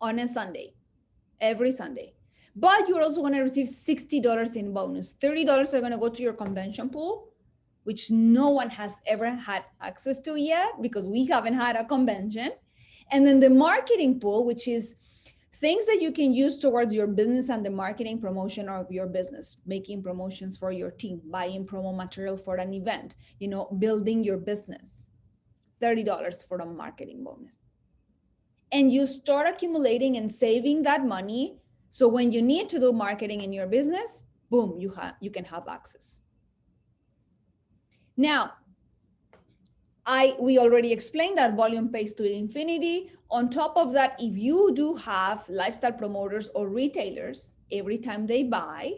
on a Sunday, every Sunday. But you're also going to receive $60 in bonus. $30 are going to go to your convention pool, which no one has ever had access to yet because we haven't had a convention. And then the marketing pool, which is things that you can use towards your business and the marketing promotion of your business, making promotions for your team, buying promo material for an event, building your business, $30 for a marketing bonus. And you start accumulating and saving that money. So when you need to do marketing in your business, boom, you can have access. Now, we already explained that volume pays to infinity. On top of that, if you do have lifestyle promoters or retailers, every time they buy,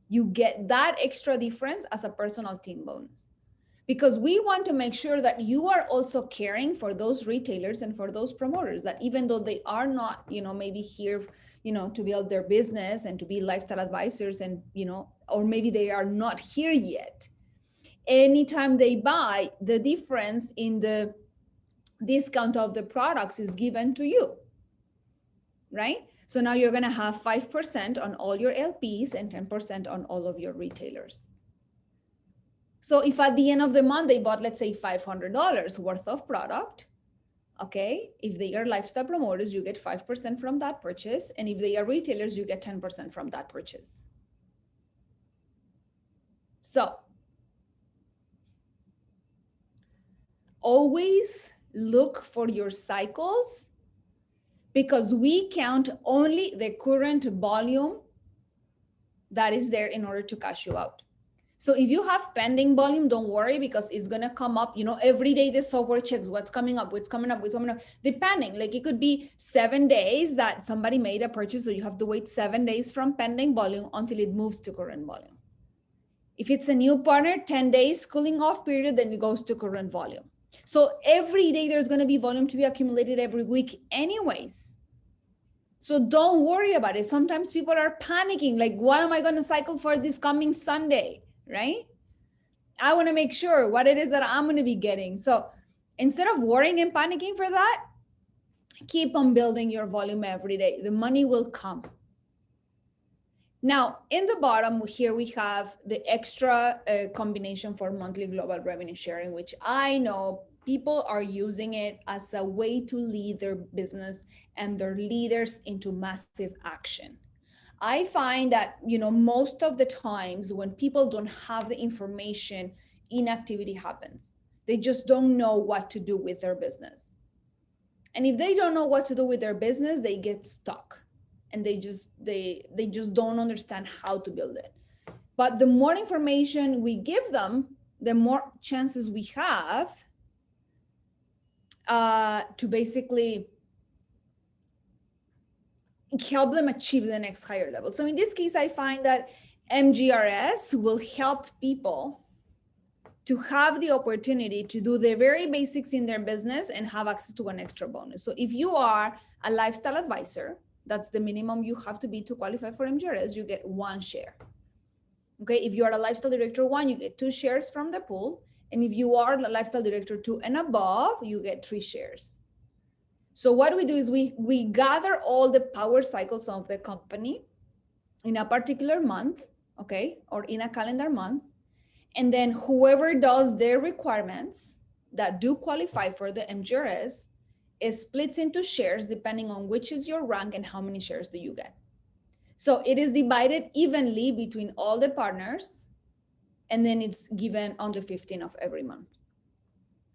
you get that extra difference as a personal team bonus. Because we want to make sure that you are also caring for those retailers and for those promoters, that even though they are not, maybe here, to build their business and to be lifestyle advisors and, or maybe they are not here yet. Anytime they buy, the difference in the discount of the products is given to you, right? So now you're going to have 5% on all your LPs and 10% on all of your retailers. So if at the end of the month they bought, let's say $500 worth of product, okay, if they are lifestyle promoters, you get 5% from that purchase. And if they are retailers, you get 10% from that purchase. So always look for your cycles because we count only the current volume that is there in order to cash you out. So if you have pending volume, don't worry because it's going to come up, every day the software checks what's coming up, depending. Like it could be 7 days that somebody made a purchase. So you have to wait 7 days from pending volume until it moves to current volume. If it's a new partner, 10 days cooling off period, then it goes to current volume. So every day there's going to be volume to be accumulated every week anyways. So don't worry about it. Sometimes people are panicking, like, what am I going to cycle for this coming Sunday, right? I want to make sure what it is that I'm going to be getting. So instead of worrying and panicking for that, keep on building your volume every day. The money will come. Now, in the bottom here, we have the extra combination for monthly global revenue sharing, which I know people are using it as a way to lead their business and their leaders into massive action. I find that, most of the times when people don't have the information, inactivity happens. They just don't know what to do with their business. And if they don't know what to do with their business, they get stuck and they just don't understand how to build it. But the more information we give them, the more chances we have to basically help them achieve the next higher level. So in this case, I find that MGRS will help people to have the opportunity to do the very basics in their business and have access to an extra bonus. So if you are a lifestyle advisor, that's the minimum you have to be to qualify for MGRS, you get 1 share. Okay, if you are a lifestyle director 1, you get 2 shares from the pool. And if you are a lifestyle director 2 and above, you get 3 shares. So what we do is we gather all the power cycles of the company in a particular month, okay, or in a calendar month. And then whoever does their requirements that do qualify for the MGRS is splits into shares depending on which is your rank and how many shares do you get. So it is divided evenly between all the partners, and then it's given on the 15th of every month.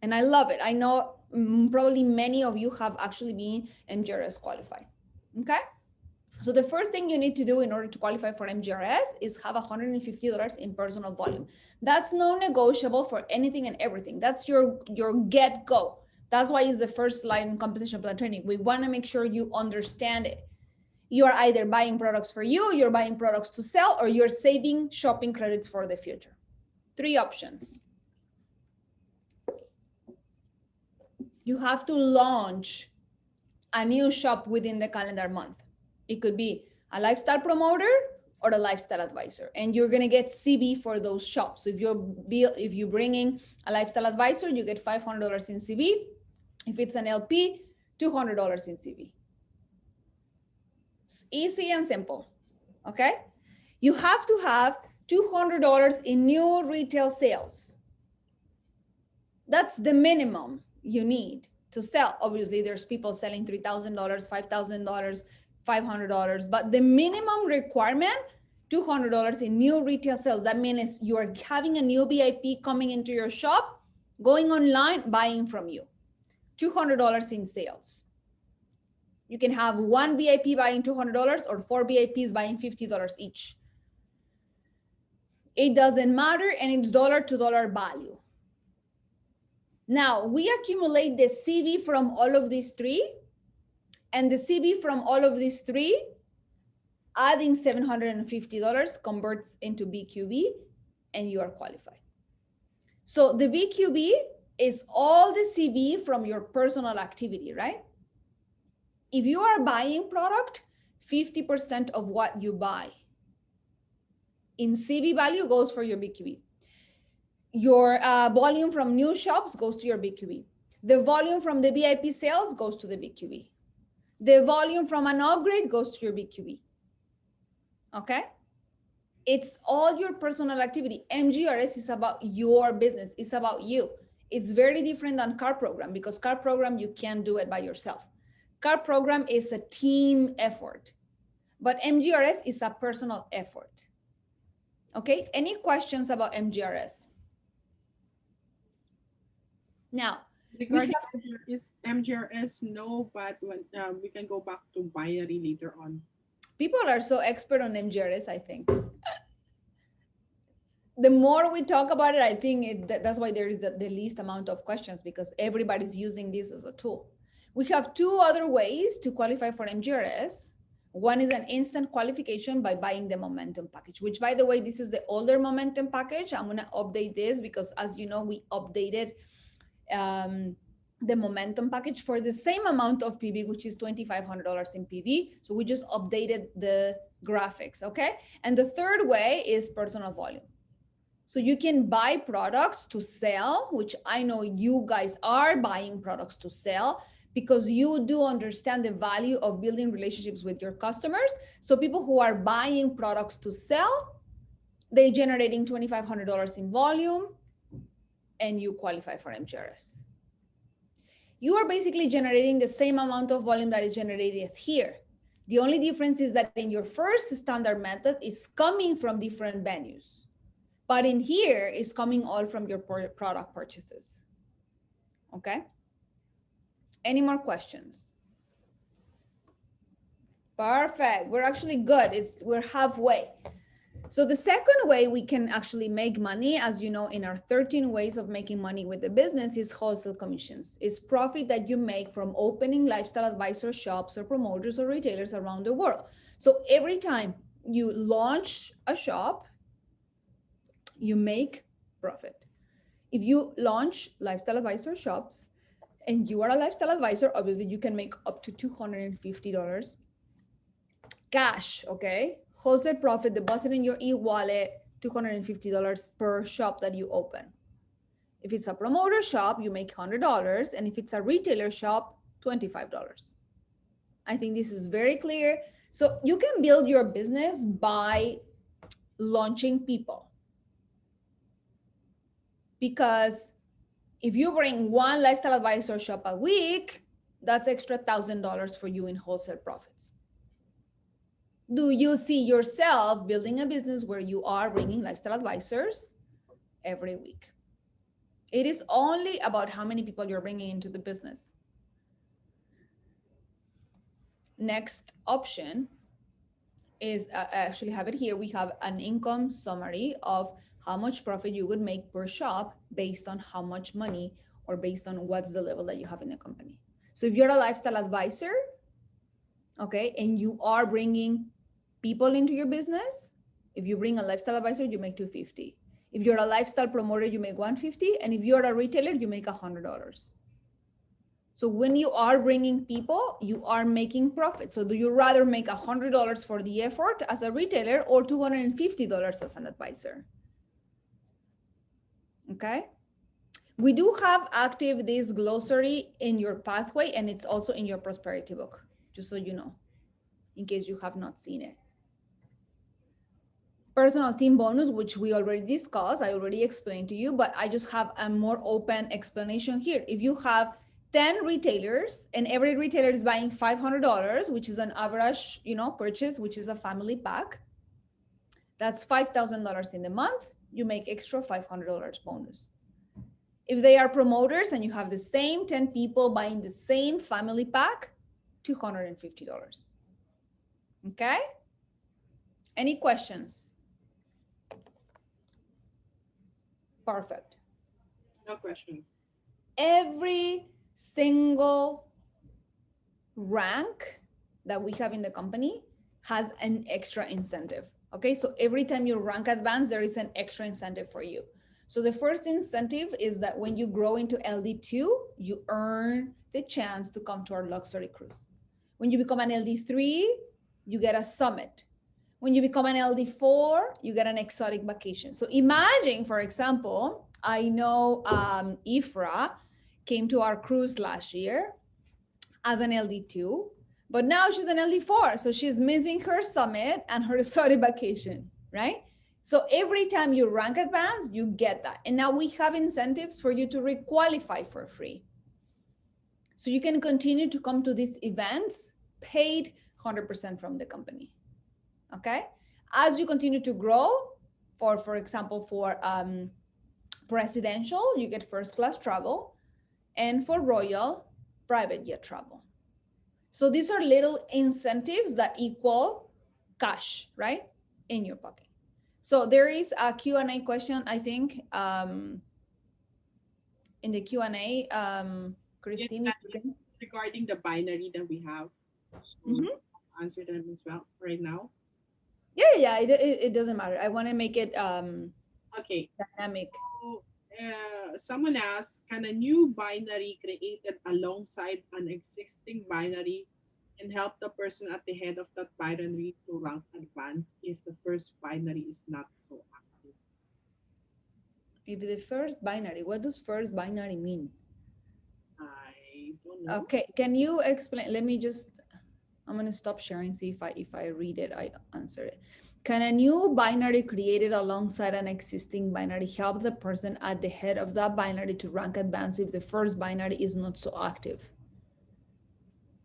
And I love it. I know probably many of you have actually been MGRS qualified, okay? So the first thing you need to do in order to qualify for MGRS is have $150 in personal volume. That's non-negotiable for anything and everything. That's your get-go. That's why it's the first slide in compensation plan training. We want to make sure you understand it. You are either buying products for you, you're buying products to sell, or you're saving shopping credits for the future. 3 options. You have to launch a new shop within the calendar month. It could be a lifestyle promoter or a lifestyle advisor, and you're gonna get CV for those shops. So if you're bringing a lifestyle advisor, you get $500 in CV. If it's an LP, $200 in CV. It's easy and simple, okay? You have to have $200 in new retail sales. That's the minimum you need to sell. Obviously, there's people selling $3,000, $5,000, $500, but the minimum requirement, $200 in new retail sales. That means you're having a new VIP coming into your shop, going online, buying from you. $200 in sales. You can have 1 VIP buying $200 or 4 VIPs buying $50 each. It doesn't matter, and it's dollar to dollar value. Now, we accumulate the CV from all of these 3, and the CV from all of these 3, adding $750 converts into BQB, and you are qualified. So the BQB is all the CV from your personal activity, right? If you are buying product, 50% of what you buy in CV value goes for your BQB. Your volume from new shops goes to your BQB. The volume from the VIP sales goes to the BQB. The volume from an upgrade goes to your BQB. Okay? It's all your personal activity. MGRS is about your business. It's about you. It's very different than car program, because car program, you can't do it by yourself. Car program is a team effort, but MGRS is a personal effort. Okay? Any questions about MGRS? Now, regarding MGRS, no, but when we can go back to binary later on. People are so expert on MGRS, I think. The more we talk about it, I think that's why there is the least amount of questions, because everybody's using this as a tool. We have 2 other ways to qualify for MGRS. One is an instant qualification by buying the momentum package, which, by the way, this is the older momentum package. I'm going to update this because, as you know, we updated the momentum package for the same amount of PV, which is $2,500 in PV. So we just updated the graphics, okay? And the third way is personal volume. So you can buy products to sell, which I know you guys are buying products to sell, because you do understand the value of building relationships with your customers. So people who are buying products to sell, they're generating $2,500 in volume, and you qualify for MGRS. You are basically generating the same amount of volume that is generated here. The only difference is that in your first standard method is coming from different venues, but in here is coming all from your product purchases. Okay. Any more questions? Perfect. We're actually good. We're halfway. So the second way we can actually make money, as you know, in our 13 ways of making money with the business, is wholesale commissions. It's profit that you make from opening lifestyle advisor shops or promoters or retailers around the world. So every time you launch a shop, you make profit. If you launch lifestyle advisor shops and you are a lifestyle advisor, obviously you can make up to $250 cash, okay? Wholesale profit deposited in your e-wallet, $250 per shop that you open. If it's a promoter shop, you make $100, and if it's a retailer shop, $25. I think this is very clear. So you can build your business by launching people. Because if you bring one lifestyle advisor shop a week, that's extra $1,000 for you in wholesale profits. Do you see yourself building a business where you are bringing lifestyle advisors every week? It is only about how many people you're bringing into the business. Next option is, I actually have it here. We have an income summary of how much profit you would make per shop based on how much money or based on what's the level that you have in the company. So if you're a lifestyle advisor, okay, and you are bringing people into your business, if you bring a lifestyle advisor, you make $250. If you're a lifestyle promoter, you make $150. And if you're a retailer, you make $100. So when you are bringing people, you are making profit. So do you rather make $100 for the effort as a retailer or $250 as an advisor? Okay. We do have active this glossary in your pathway, and it's also in your prosperity book, just so you know, in case you have not seen it. Personal team bonus, which we already discussed, I already explained to you, but I just have a more open explanation here. If you have 10 retailers and every retailer is buying $500, which is an average, purchase, which is a family pack, that's $5,000 in the month. You make extra $500 bonus. If they are promoters and you have the same 10 people buying the same family pack, $250. Okay? Any questions? Perfect. No questions. Every single rank that we have in the company has an extra incentive. Okay, so every time you rank advanced, there is an extra incentive for you. So the first incentive is that when you grow into LD2, you earn the chance to come to our luxury cruise. When you become an LD3, you get a summit. When you become an LD4, you get an exotic vacation. So imagine, for example, I know Ifra came to our cruise last year as an LD2, but now she's an LD4. So she's missing her summit and her exotic vacation, right? So every time you rank advanced, you get that. And now we have incentives for you to requalify for free. So you can continue to come to these events paid 100% from the company. Okay, as you continue to grow, for example, for presidential, you get first class travel, and for royal, private jet travel. So these are little incentives that equal cash, right, in your pocket. So there is a Q&A question, I think, in the Q&A, Christine, yes, regarding the binary that we have. So answer them as well right now. Yeah, it doesn't matter. I want to make it okay, dynamic. So, someone asked, can a new binary created alongside an existing binary and help the person at the head of that binary to rank advanced if the first binary is not so active? If the first binary, what does first binary mean? I don't know. Okay, can you explain? Let me just, I'm going to stop sharing, see if I read it, I answer it. Can a new binary created alongside an existing binary help the person at the head of that binary to rank advanced if the first binary is not so active?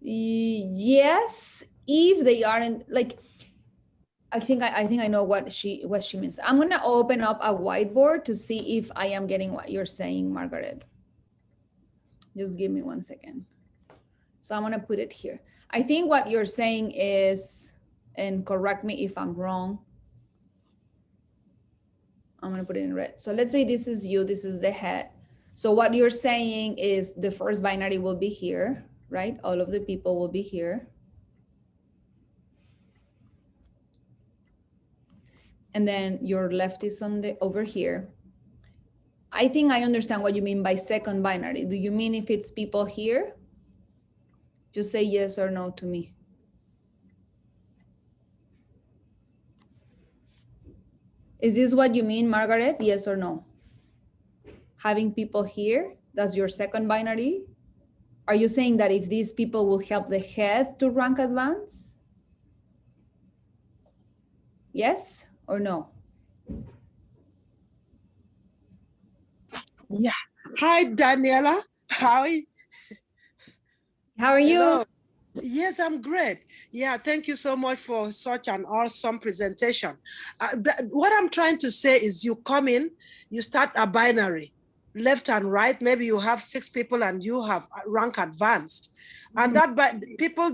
Yes, if they aren't, like, I think I know what she means. I'm going to open up a whiteboard to see if I am getting what you're saying, Margaret. Just give me 1 second. So I'm gonna put it here. I think what you're saying is, and correct me if I'm wrong, I'm gonna put it in red. So let's say this is you, this is the head. So what you're saying is the first binary will be here, right? All of the people will be here. And then your left is on the over here. I think I understand what you mean by second binary. Do you mean if it's people here? Just say yes or no to me. Is this what you mean, Margaret? Yes or no? Having people here, that's your second binary? Are you saying that if these people will help the head to rank advance? Yes or no? Yeah. Hi, Daniela. Hi. How are you? Hello. Yes, I'm great. Yeah, thank you so much for such an awesome presentation. What I'm trying to say is you come in, you start a binary, left and right. Maybe you have 6 people and you have rank advanced. And that people,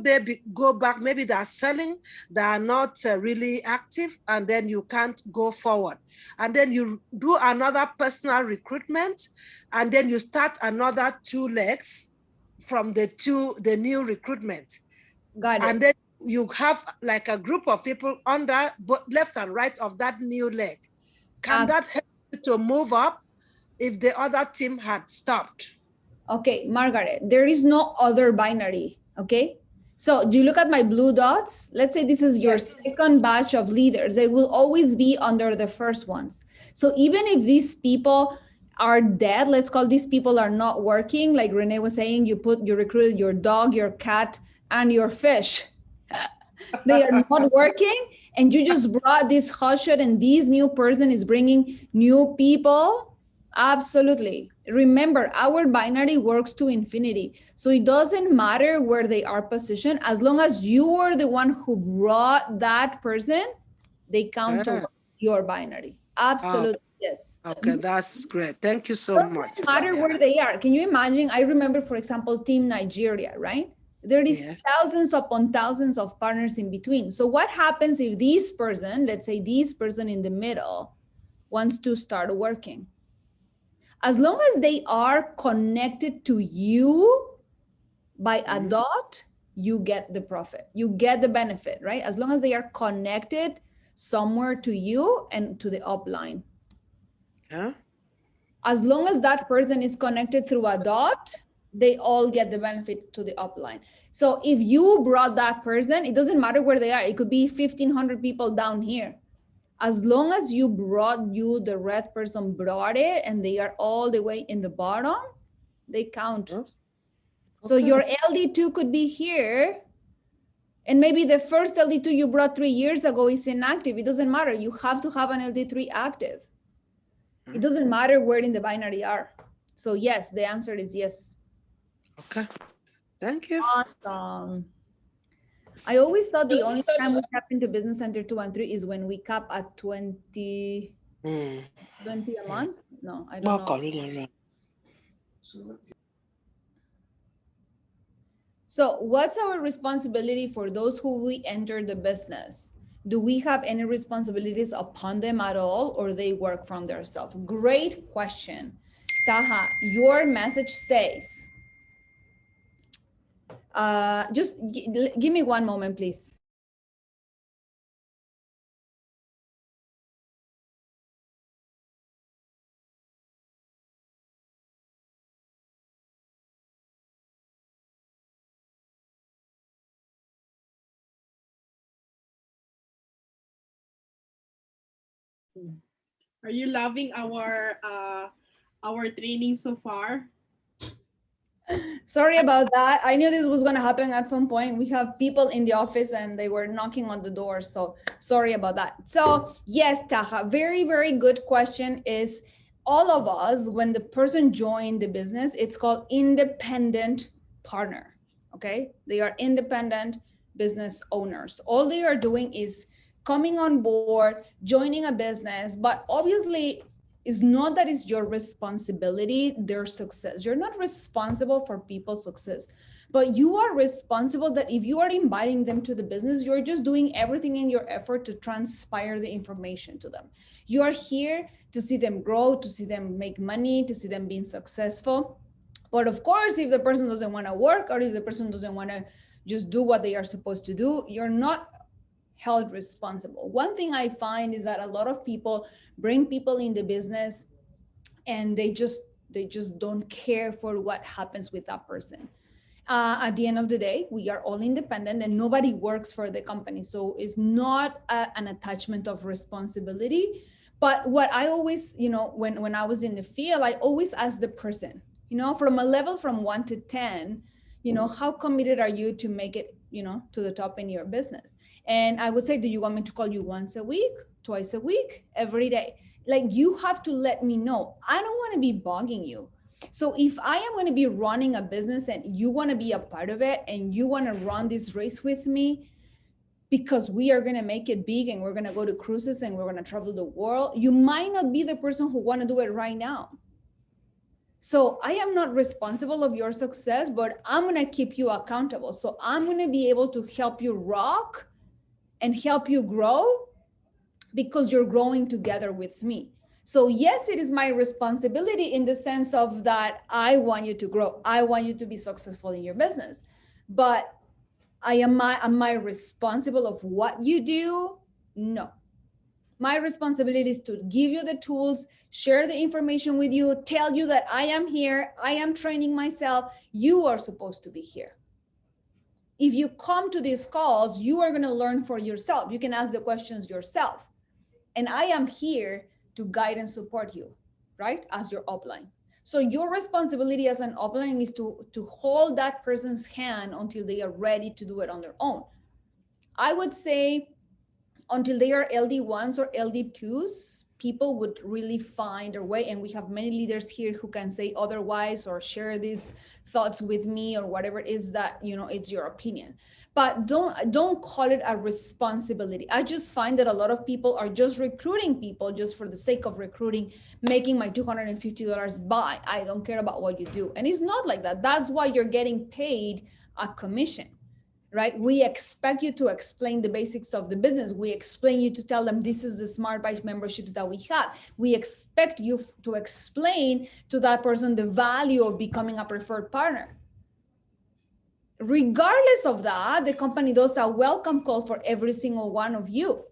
go back, maybe they are selling, they are not really active, and then you can't go forward. And then you do another personal recruitment, and then you start another 2 legs from the new recruitment. Got it. And then you have like a group of people under both left and right of that new leg. Can that help you to move up if the other team had stopped? Okay, Margaret, there is no other binary, okay? So do you look at my blue dots? Let's say this is your second batch of leaders. They will always be under the first ones. So even if these people are dead, let's call these people are not working, like Renee was saying, you recruited your dog, your cat, and your fish. They are not working, and you just brought this hotshot, and this new person is bringing new people. Absolutely. Remember, our binary works to infinity. So it doesn't matter where they are positioned, as long as you are the one who brought that person, they count towards your binary. Absolutely. Yes. Okay, that's great. Thank you so much. Doesn't matter where they are. Can you imagine? I remember, for example, Team Nigeria, right? There is thousands upon thousands of partners in between. So what happens if this person, let's say this person in the middle, wants to start working? As long as they are connected to you by a dot, you get the profit, you get the benefit, right? As long as they are connected somewhere to you and to the upline. As long as that person is connected through a dot, they all get the benefit to the upline. So if you brought that person, it doesn't matter where they are. It could be 1,500 people down here. As long as the red person brought it and they are all the way in the bottom, they count. Okay. So your LD2 could be here, and maybe the first LD2 you brought 3 years ago is inactive. It doesn't matter. You have to have an LD3 active. It doesn't matter where in the binary are. So yes, the answer is yes. Okay, thank you. Awesome. I always thought the only time we tap into Business Center 2 and 3 is when we cap at 20 a month. No, I don't know. So what's our responsibility for those who we enter the business? Do we have any responsibilities upon them at all, or they work from themselves? Great question. Taha, your message says, just give me one moment, please. Are you loving our training so far? Sorry about that. I knew this was going to happen at some point. We have people in the office and they were knocking on the door. So sorry about that. So yes, Taha, very, very good question. Is all of us, when the person joined the business, it's called independent partner. Okay. They are independent business owners. All they are doing is coming on board, joining a business, but obviously it's not that it's your responsibility, their success. You're not responsible for people's success, but you are responsible that if you are inviting them to the business, you're just doing everything in your effort to transpire the information to them. You are here to see them grow, to see them make money, to see them being successful. But of course, if the person doesn't want to work, or if the person doesn't want to just do what they are supposed to do, you're not held responsible. One thing I find is that a lot of people bring people in the business and they just don't care for what happens with that person. At the end of the day, we are all independent and nobody works for the company. So it's not an attachment of responsibility. But what I always, when I was in the field, I always ask the person, from a level from 1 to 10, how committed are you to make it, to the top in your business? And I would say, do you want me to call you once a week, twice a week, every day? Like, you have to let me know. I don't want to be bugging you. So if I am going to be running a business and you want to be a part of it and you want to run this race with me because we are going to make it big and we're going to go to cruises and we're going to travel the world, you might not be the person who want to do it right now. So I am not responsible of your success, but I'm going to keep you accountable. So I'm going to be able to help you rock and help you grow because you're growing together with me. So yes, it is my responsibility in the sense of that I want you to grow. I want you to be successful in your business, but am I responsible of what you do? No. My responsibility is to give you the tools, share the information with you, tell you that I am here, I am training myself. You are supposed to be here. If you come to these calls, you are going to learn for yourself. You can ask the questions yourself. And I am here to guide and support you, right? As your upline. So your responsibility as an upline is to hold that person's hand until they are ready to do it on their own. I would say until they are LD1s or LD2s, people would really find their way. And we have many leaders here who can say otherwise or share these thoughts with me or whatever it is that, it's your opinion. But don't call it a responsibility. I just find that a lot of people are just recruiting people just for the sake of recruiting, making my $250 buy. I don't care about what you do. And it's not like that. That's why you're getting paid a commission, right? We expect you to explain the basics of the business. We explain you to tell them this is the Smart Buy memberships that we have. We expect you to explain to that person the value of becoming a preferred partner. Regardless of that, the company does a welcome call for every single one of you.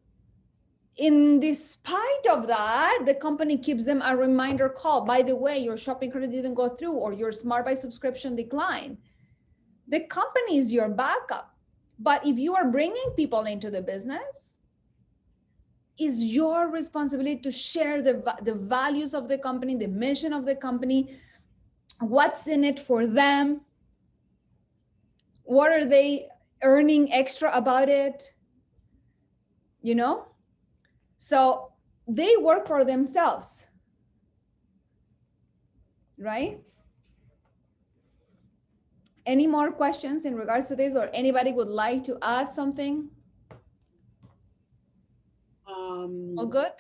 In despite of that, the company keeps them a reminder call. By the way, your shopping credit didn't go through or your Smart Buy subscription declined. The company is your backup. But if you are bringing people into the business, it's your responsibility to share the values of the company, the mission of the company, what's in it for them. What are they earning extra about it? So they work for themselves, right? Any more questions in regards to this, or anybody would like to add something? All good?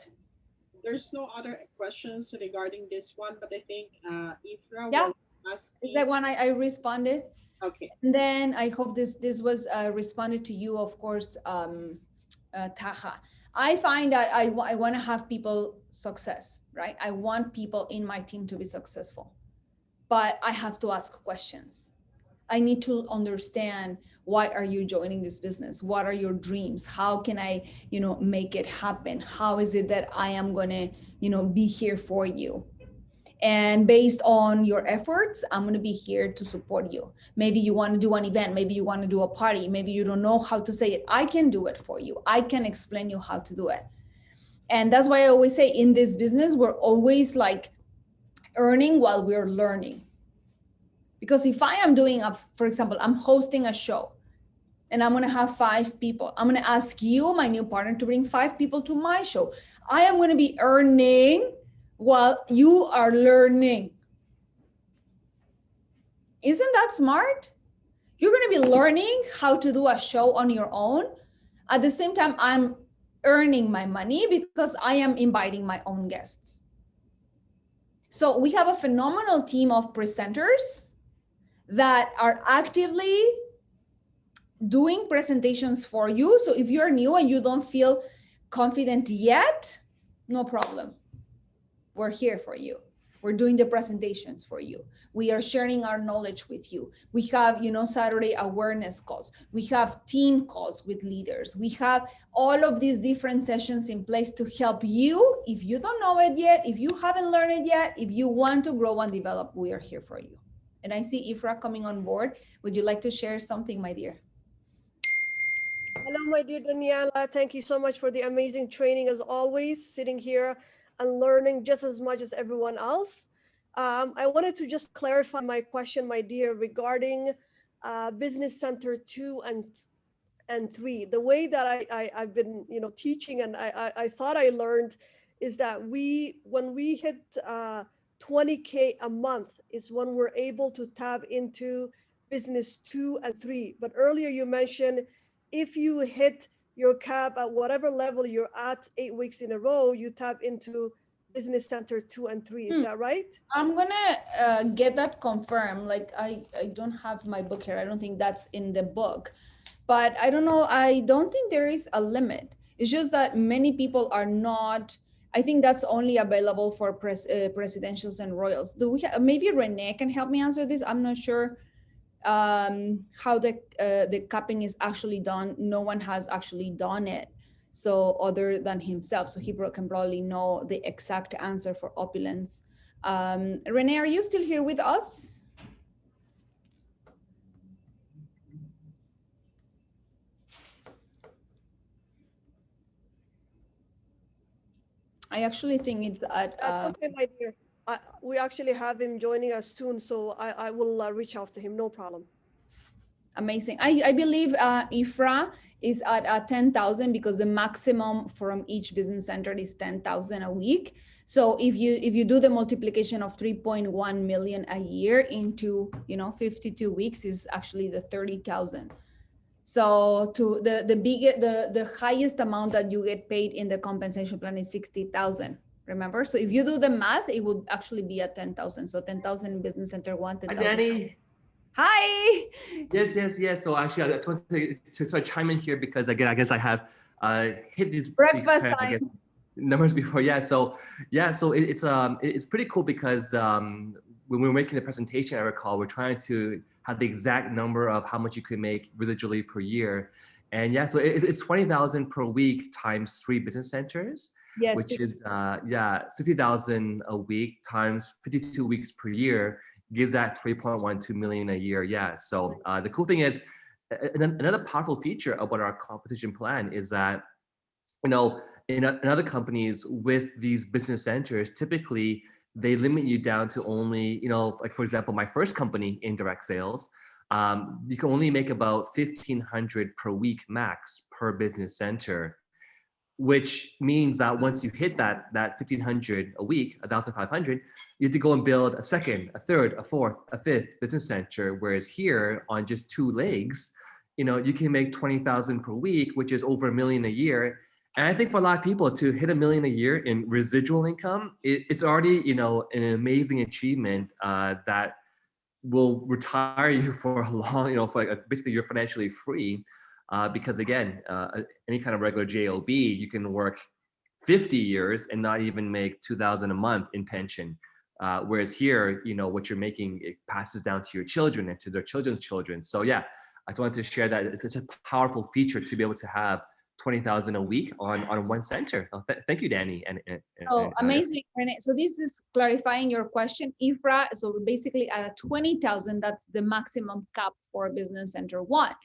There's no other questions regarding this one, but I think Ifra Yeah. will ask Is that one I responded? Okay. And then I hope this was responded to you, of course, Taha. I find that I want to have people success, right? I want people in my team to be successful, but I have to ask questions. I need to understand, why are you joining this business? What are your dreams? How can I, make it happen? How is it that I am going to, be here for you? And based on your efforts, I'm going to be here to support you. Maybe you want to do an event. Maybe you want to do a party. Maybe you don't know how to say it. I can do it for you. I can explain you how to do it. And that's why I always say in this business, we're always like earning while we're learning. Because if I am doing for example, I'm hosting a show and I'm going to have 5 people. I'm going to ask you, my new partner, to bring 5 people to my show. I am going to be earning while you are learning. Isn't that smart? You're going to be learning how to do a show on your own. At the same time, I'm earning my money because I am inviting my own guests. So we have a phenomenal team of presenters that are actively doing presentations for you. So if you're new and you don't feel confident yet, no problem. We're here for you. We're doing the presentations for you. We are sharing our knowledge with you. We have, Saturday awareness calls. We have team calls with leaders. We have all of these different sessions in place to help you. If you don't know it yet, if you haven't learned it yet, if you want to grow and develop, we are here for you. And I see Ifra coming on board. Would you like to share something, my dear? Hello, my dear Daniela. Thank you so much for the amazing training as always, sitting here and learning just as much as everyone else. I wanted to just clarify my question, my dear, regarding Business Center 2 and 3. The way that I've been, teaching and I thought I learned is that when we hit 20K a month is when we're able to tap into Business 2 and 3. But earlier you mentioned if you hit your cap at whatever level you're at 8 weeks in a row, you tap into Business Center 2 and 3. Is that right? I'm gonna get that confirmed. Like I don't have my book here. I don't think that's in the book, but I don't know. I don't think there is a limit. It's just that many people are not. I think that's only available for presidentials and royals. Do we maybe Renee can help me answer this? I'm not sure how the capping is actually done. No one has actually done it, so other than himself, so he can probably know the exact answer for Opulence. Renee, are you still here with us? I actually think it's at That's okay, my dear. We actually have him joining us soon, so I will reach out to him, no problem. Amazing. I believe Ifra is at 10,000 because the maximum from each business center is 10,000 a week. So if you do the multiplication of 3.1 million a year into 52 weeks is actually the 30,000. So to the highest amount that you get paid in the compensation plan is 60,000. Remember? So if you do the math, it would actually be at 10,000. So 10,000 in business center 1, 10,000. Hi, Danny. Hi. Yes. So actually, I just want to sort of chime in here because again, I guess I have hit these Breakfast time. numbers before. It's pretty cool because when we were making the presentation, I recall we're trying to have the exact number of how much you could make residually per year, and so it's 20,000 per week times 3 business centers. Yes, which is 60,000 a week times 52 weeks per year gives that 3.12 million a year. So the cool thing is another powerful feature about our compensation plan is that in other companies with these business centers, typically they limit you down to only, like for example, my first company in direct sales, you can only make about 1,500 per week max per business center, which means that once you hit that 1,500 a week, 1,500, you have to go and build a second, a third, a fourth, a fifth business center. Whereas here on just 2 legs, you can make 20,000 per week, which is over $1 million a year. And I think for a lot of people to hit $1 million a year in residual income, it's already, an amazing achievement that will retire you for a long, basically you're financially free. Because again, any kind of regular JOB, you can work 50 years and not even make 2,000 a month in pension. Whereas here, what you're making, it passes down to your children and to their children's children. So I just wanted to share that it's such a powerful feature to be able to have 20,000 a week on one center. Thank you, Danny. And amazing, Renee. So this is clarifying your question, Ifra. So basically at 20,000, that's the maximum cap for business center 1.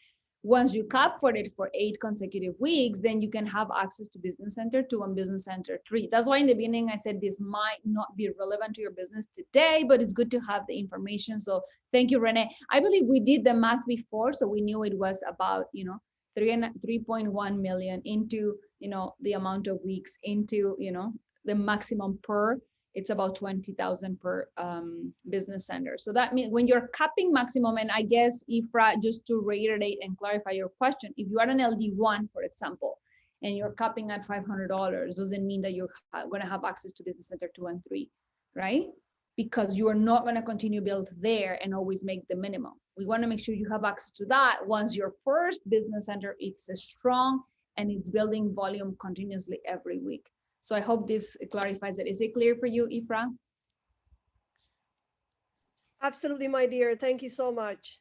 Once you cap for it for 8 consecutive weeks, then you can have access to business center 2 and business center 3. That's why in the beginning I said this might not be relevant to your business today, but it's good to have the information. So thank you, Renee. I believe we did the math before, so we knew it was about 3.1 million into the amount of weeks into the maximum per. It's about 20,000 per business center. So that means when you're capping maximum, and I guess, Ifra, just to reiterate and clarify your question, if you are an LD1, for example, and you're capping at $500, doesn't mean that you're going to have access to business center 2 and 3, right? because you are not going to continue build there and always make the minimum. We want to make sure you have access to that once your first business center it's strong and it's building volume continuously every week. So I hope this clarifies it. Is it clear for you, Ifra? Absolutely, my dear. Thank you so much.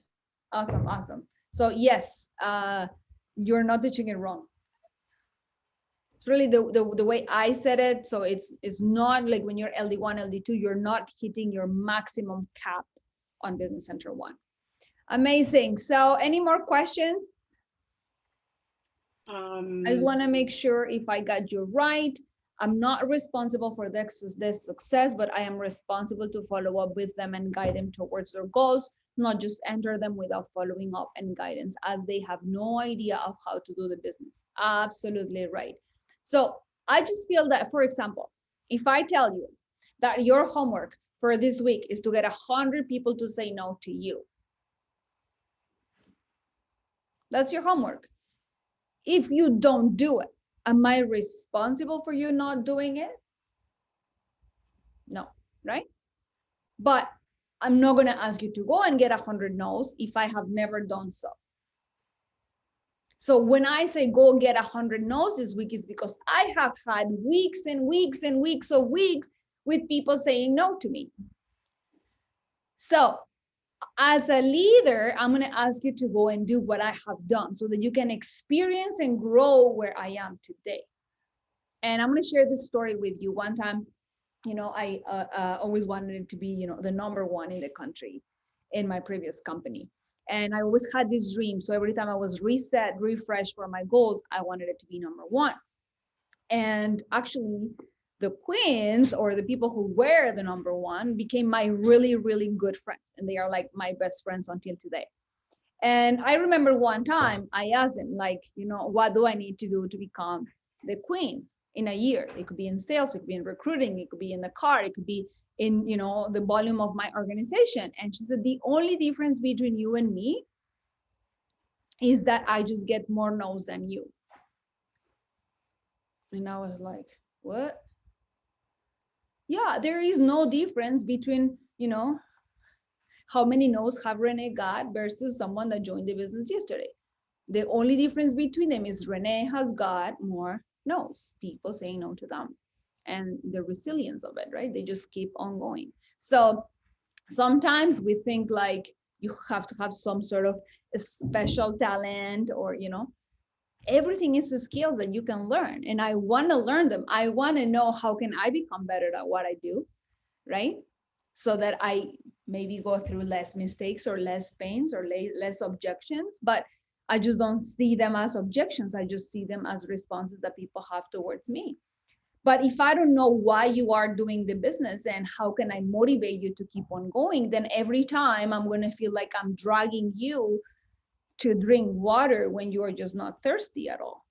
Awesome, awesome. So yes, you're not teaching it wrong. It's really the way I said it. So it's not like when you're LD1, LD2, you're not hitting your maximum cap on Business Center 1. Amazing. So any more questions? I just want to make sure if I got you right. I'm not responsible for their success, but I am responsible to follow up with them and guide them towards their goals, not just enter them without following up and guidance, as they have no idea of how to do the business. Absolutely right. So I just feel that, for example, if I tell you that your homework for this week is to get 100 people to say no to you, that's your homework. If you don't do it, am I responsible for you not doing it? No, right? But I'm not going to ask you to go and get 100 no's if I have never done so. So when I say go get 100 no's this week, is because I have had weeks and weeks and weeks of weeks with people saying no to me. So as a leader, I'm going to ask you to go and do what I have done so that you can experience and grow where I am today. And I'm going to share this story with you. One time, I always wanted it to be, the #1 in the country in my previous company. And I always had this dream. So every time I was refreshed for my goals, I wanted it to be #1. And actually, the queens, or the people who were the #1, became my really, really good friends. And they are like my best friends until today. And I remember one time I asked them, like, what do I need to do to become the queen in a year? It could be in sales, it could be in recruiting, it could be in the car, it could be in, the volume of my organization. And she said, the only difference between you and me is that I just get more no's than you. And I was like, what? Yeah, there is no difference between, how many no's have Renee got versus someone that joined the business yesterday. The only difference between them is Renee has got more no's, people saying no to them, and the resilience of it, right? They just keep on going. So sometimes we think like you have to have some sort of special talent, or, everything is the skills that you can learn. And I want to learn them. I want to know how can I become better at what I do, right? So that I maybe go through less mistakes or less pains or less objections, but I just don't see them as objections. I just see them as responses that people have towards me. But if I don't know why you are doing the business and how can I motivate you to keep on going, then every time I'm going to feel like I'm dragging you to drink water when you are just not thirsty at all.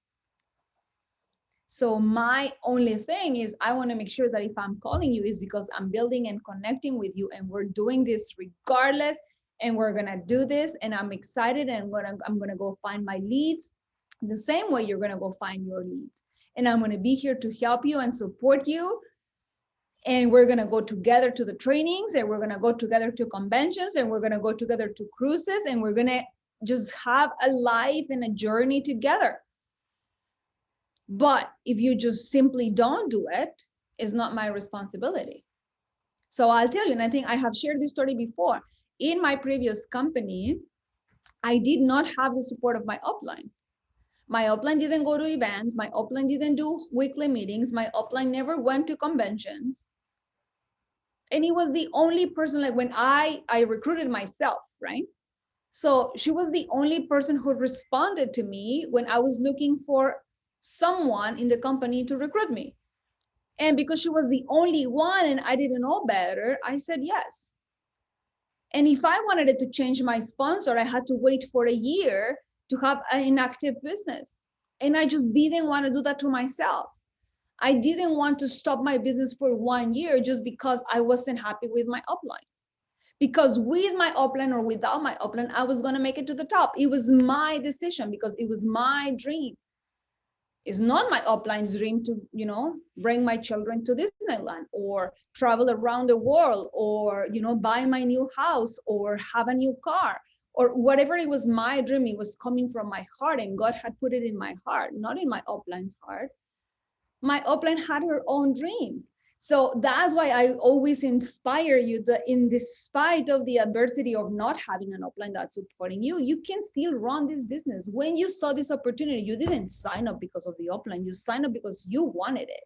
So my only thing is I want to make sure that if I'm calling you is because I'm building and connecting with you, and we're doing this regardless, and we're going to do this, and I'm excited, and I'm going to go find my leads the same way you're going to go find your leads. And I'm going to be here to help you and support you. And we're going to go together to the trainings, and we're going to go together to conventions, and we're going to go together to cruises, and we're going to just have a life and a journey together. But if you just simply don't do it, it's not my responsibility. So I'll tell you, and I think I have shared this story before. In my previous company, I did not have the support of my upline. My upline didn't go to events. My upline didn't do weekly meetings. My upline never went to conventions. And he was the only person, like when I recruited myself, right? So she was the only person who responded to me when I was looking for someone in the company to recruit me. And because she was the only one and I didn't know better, I said yes. And if I wanted it to change my sponsor, I had to wait for a year to have an active business. And I just didn't want to do that to myself. I didn't want to stop my business for 1 year just because I wasn't happy with my upline. Because with my upline or without my upline, I was going to make it to the top. It was my decision because it was my dream. It's not my upline's dream to, bring my children to Disneyland or travel around the world or, buy my new house or have a new car or whatever. It was my dream. It was coming from my heart, and God had put it in my heart, not in my upline's heart. My upline had her own dreams. So that's why I always inspire you that in despite of the adversity of not having an upline that's supporting you, you can still run this business. When you saw this opportunity, you didn't sign up because of the upline, you signed up because you wanted it.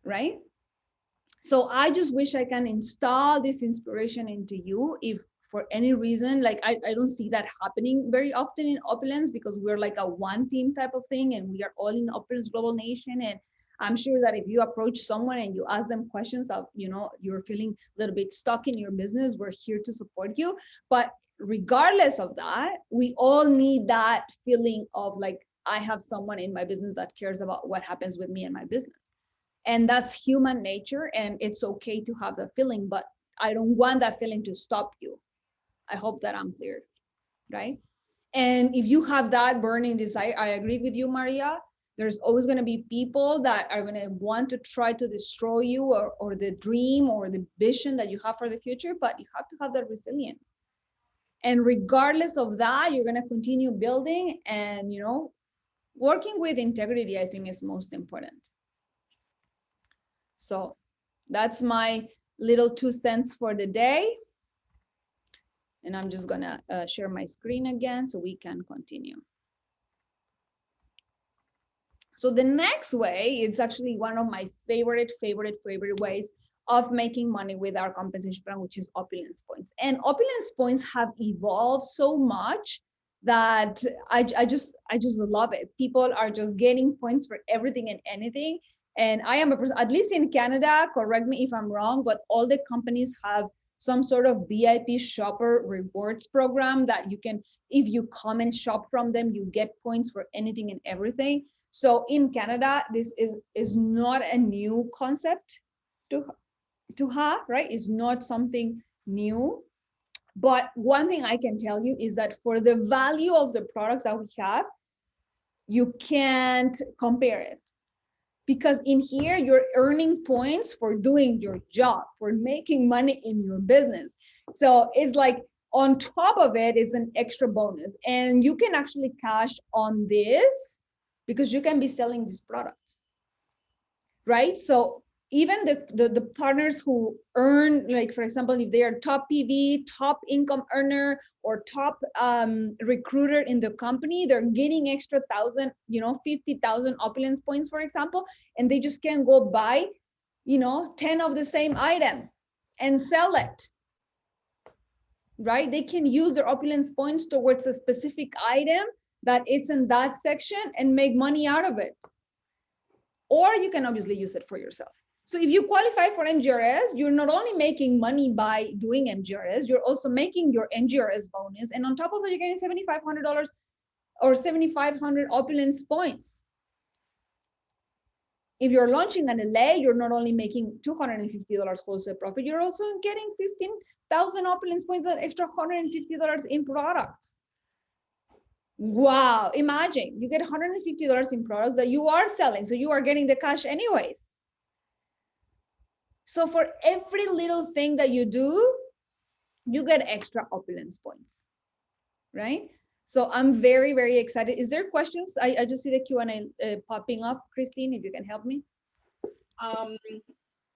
Right? So I just wish I can install this inspiration into you. If for any reason, like I don't see that happening very often in Opulence, because we're like a one team type of thing and we are all in Opulence Global Nation. And I'm sure that if you approach someone and you ask them questions of, you're feeling a little bit stuck in your business, we're here to support you. But regardless of that, we all need that feeling of like, I have someone in my business that cares about what happens with me and my business. And that's human nature, and it's okay to have that feeling, but I don't want that feeling to stop you. I hope that I'm clear, right? And if you have that burning desire, I agree with you, Maria. There's always going to be people that are going to want to try to destroy you or the dream or the vision that you have for the future, but you have to have that resilience. And regardless of that, you're going to continue building and, working with integrity, I think, is most important. So that's my little 2 cents for the day. And I'm just gonna share my screen again so we can continue. So the next way, it's actually one of my favorite ways of making money with our compensation plan, which is Opulence points. And Opulence points have evolved so much that I just love it. People are just getting points for everything and anything. And I am a person, at least in Canada, correct me if I'm wrong, but all the companies have some sort of VIP shopper rewards program that you can, if you come and shop from them, you get points for anything and everything. So in Canada, this is not a new concept to have, right? It's not something new. But one thing I can tell you is that for the value of the products that we have, you can't compare it. Because in here, you're earning points for doing your job, for making money in your business. So it's like on top of it, it's an extra bonus. And you can actually cash on this because you can be selling these products, right? So even the partners who earn, like, for example, if they are top PV, top income earner, or top recruiter in the company, they're getting extra 1,000, 50,000 Opulence points, for example, and they just can go buy, 10 of the same item and sell it, right? They can use their Opulence points towards a specific item that it's in that section and make money out of it. Or you can obviously use it for yourself. So if you qualify for MGRS, you're not only making money by doing MGRS, you're also making your MGRS bonus. And on top of it, you're getting $7,500 or 7,500 Opulence points. If you're launching an LA, you're not only making $250 wholesale profit, you're also getting 15,000 Opulence points, that extra $150 in products. Wow, imagine you get $150 in products that you are selling. So you are getting the cash anyways. So for every little thing that you do, you get extra Opulence points, right? So I'm very, very excited. Is there questions? I just see the Q&A popping up. Christine, if you can help me.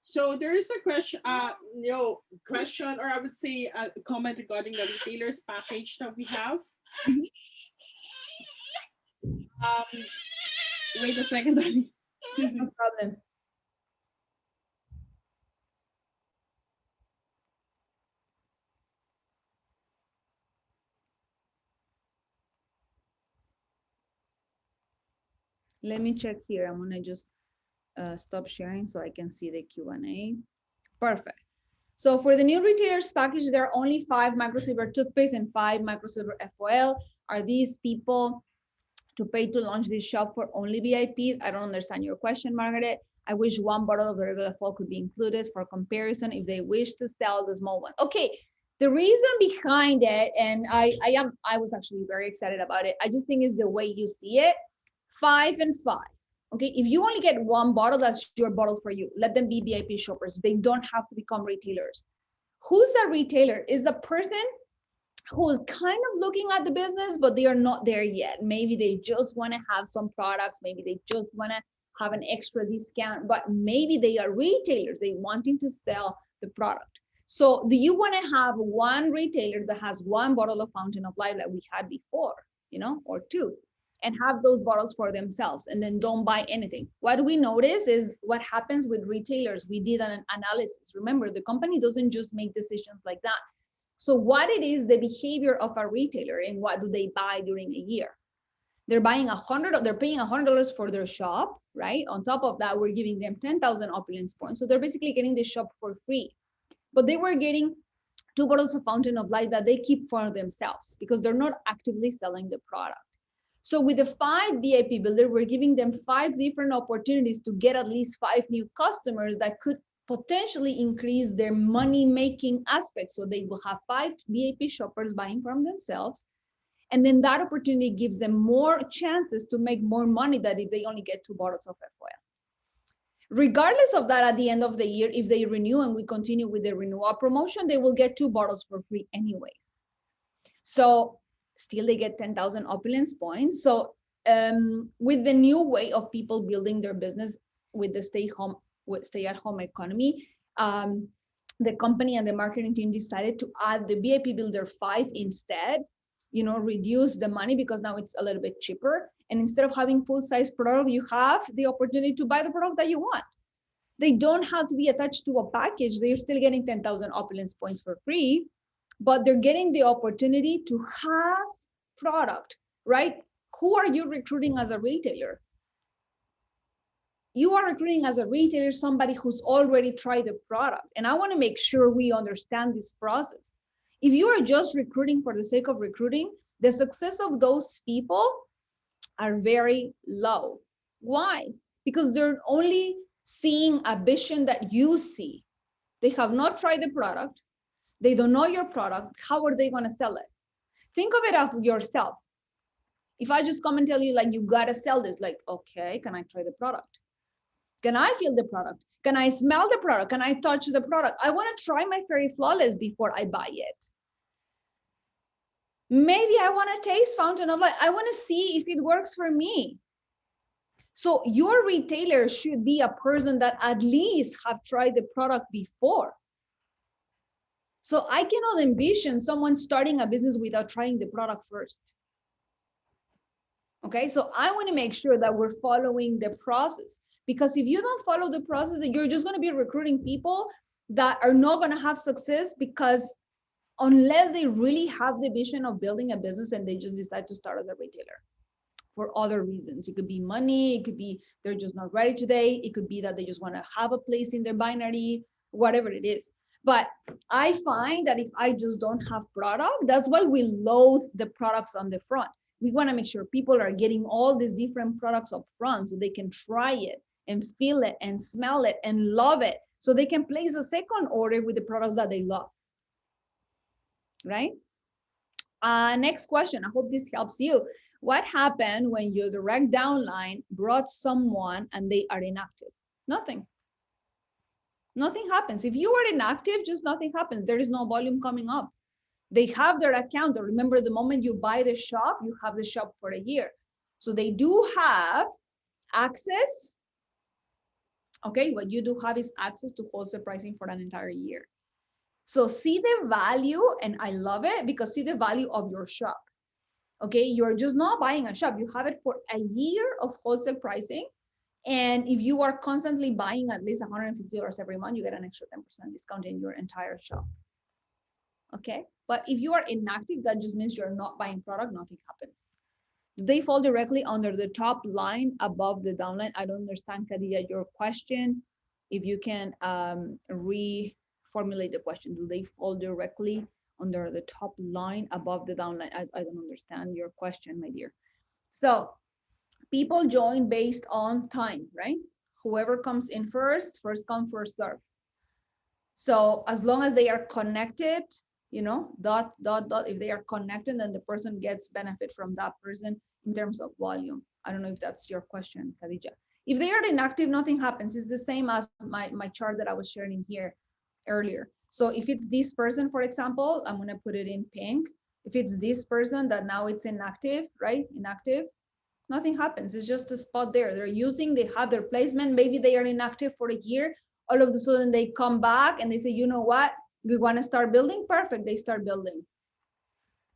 So there is a question, question, or I would say a comment regarding the retailers package that we have. Wait a second. Excuse me. No problem. Let me check here. I'm gonna just stop sharing so I can see the Q&A. Perfect. So for the new retailers package, there are only 5 microsilver toothpaste and 5 microsilver FOL. Are these people to pay to launch this shop for only VIPs? I don't understand your question, Margaret. I wish 1 bottle of the regular FOL could be included for comparison if they wish to sell the small one. Okay, The reason behind it, and I was actually very excited about it. I just think is the way you see it. 5 and 5. Okay, if you only get one bottle, that's your bottle for you. Let them be VIP shoppers. They don't have to become retailers. Who's a retailer? Is a person who is kind of looking at the business, but they are not there yet. Maybe they just want to have some products. Maybe they just want to have an extra discount, but maybe they are retailers. They wanting to sell the product. So do you want to have one retailer that has one bottle of Fountain of Life like we had before, or two, and have those bottles for themselves and then don't buy anything? What we notice is what happens with retailers. We did an analysis. Remember, the company doesn't just make decisions like that. So what it is, the behavior of a retailer and what do they buy during a year? They're buying they're paying $100 for their shop, right? On top of that, we're giving them 10,000 Opulence points. So they're basically getting the shop for free. But they were getting 2 bottles of Fountain of Light that they keep for themselves because they're not actively selling the product. So with the 5 VIP builder, we're giving them 5 different opportunities to get at least 5 new customers that could potentially increase their money-making aspect. So they will have 5 VIP shoppers buying from themselves. And then that opportunity gives them more chances to make more money than if they only get 2 bottles of FOL. Regardless of that, at the end of the year, if they renew and we continue with the renewal promotion, they will get 2 bottles for free anyways. So still they get 10,000 Opulence points. So with the new way of people building their business with the stay-at-home economy, the company and the marketing team decided to add the VIP Builder 5 instead, reduce the money because now it's a little bit cheaper. And instead of having full-size product, you have the opportunity to buy the product that you want. They don't have to be attached to a package. They're still getting 10,000 Opulence points for free, but they're getting the opportunity to have product, right? Who are you recruiting as a retailer? You are recruiting as a retailer somebody who's already tried the product. And I want to make sure we understand this process. If you are just recruiting for the sake of recruiting, the success of those people are very low. Why? Because they're only seeing a vision that you see. They have not tried the product. They don't know your product. How are they going to sell it? Think of it of yourself. If I just come and tell you, like, you got to sell this, like, okay, can I try the product? Can I feel the product? Can I smell the product? Can I touch the product? I want to try my Fairy Flawless before I buy it. Maybe I want to taste Fountain of Light. I want to see if it works for me. So your retailer should be a person that at least have tried the product before. So I cannot envision someone starting a business without trying the product first. Okay, so I want to make sure that we're following the process, because if you don't follow the process, you're just going to be recruiting people that are not going to have success, because unless they really have the vision of building a business and they just decide to start as a retailer for other reasons. It could be money, it could be they're just not ready today, it could be that they just want to have a place in their binary, whatever it is. But I find that if I just don't have product, that's why we load the products on the front. We want to make sure people are getting all these different products up front so they can try it and feel it and smell it and love it, so they can place a second order with the products that they love. Right? Next question. I hope this helps you. What happened when your direct downline brought someone and they are inactive? Nothing. Nothing happens. If you are inactive, just nothing happens. There is no volume coming up. They have their account. Remember, the moment you buy the shop, you have the shop for a year. So they do have access. Okay, what you do have is access to wholesale pricing for an entire year. So see the value, and I love it, because see the value of your shop. Okay, you're just not buying a shop. You have it for a year of wholesale pricing. And if you are constantly buying at least $150 every month, you get an extra 10% discount in your entire shop. Okay, but if you are inactive, that just means you're not buying product, nothing happens. Do they fall directly under the top line above the downline? I don't understand, Khadija, your question. If you can reformulate the question. Do they fall directly under the top line above the downline? I don't understand your question, my dear. So people join based on time, right? Whoever comes in first come, first serve. So as long as they are connected, dot, dot, dot. If they are connected, then the person gets benefit from that person in terms of volume. I don't know if that's your question, Khadija. If they are inactive, nothing happens. It's the same as my chart that I was sharing here earlier. So if it's this person, for example, I'm going to put it in pink. If it's this person that now it's inactive, right? Inactive, nothing happens. It's just a spot there. They have their placement. Maybe they are inactive for a year. All of a sudden they come back and they say, you know what? We want to start building. Perfect. They start building.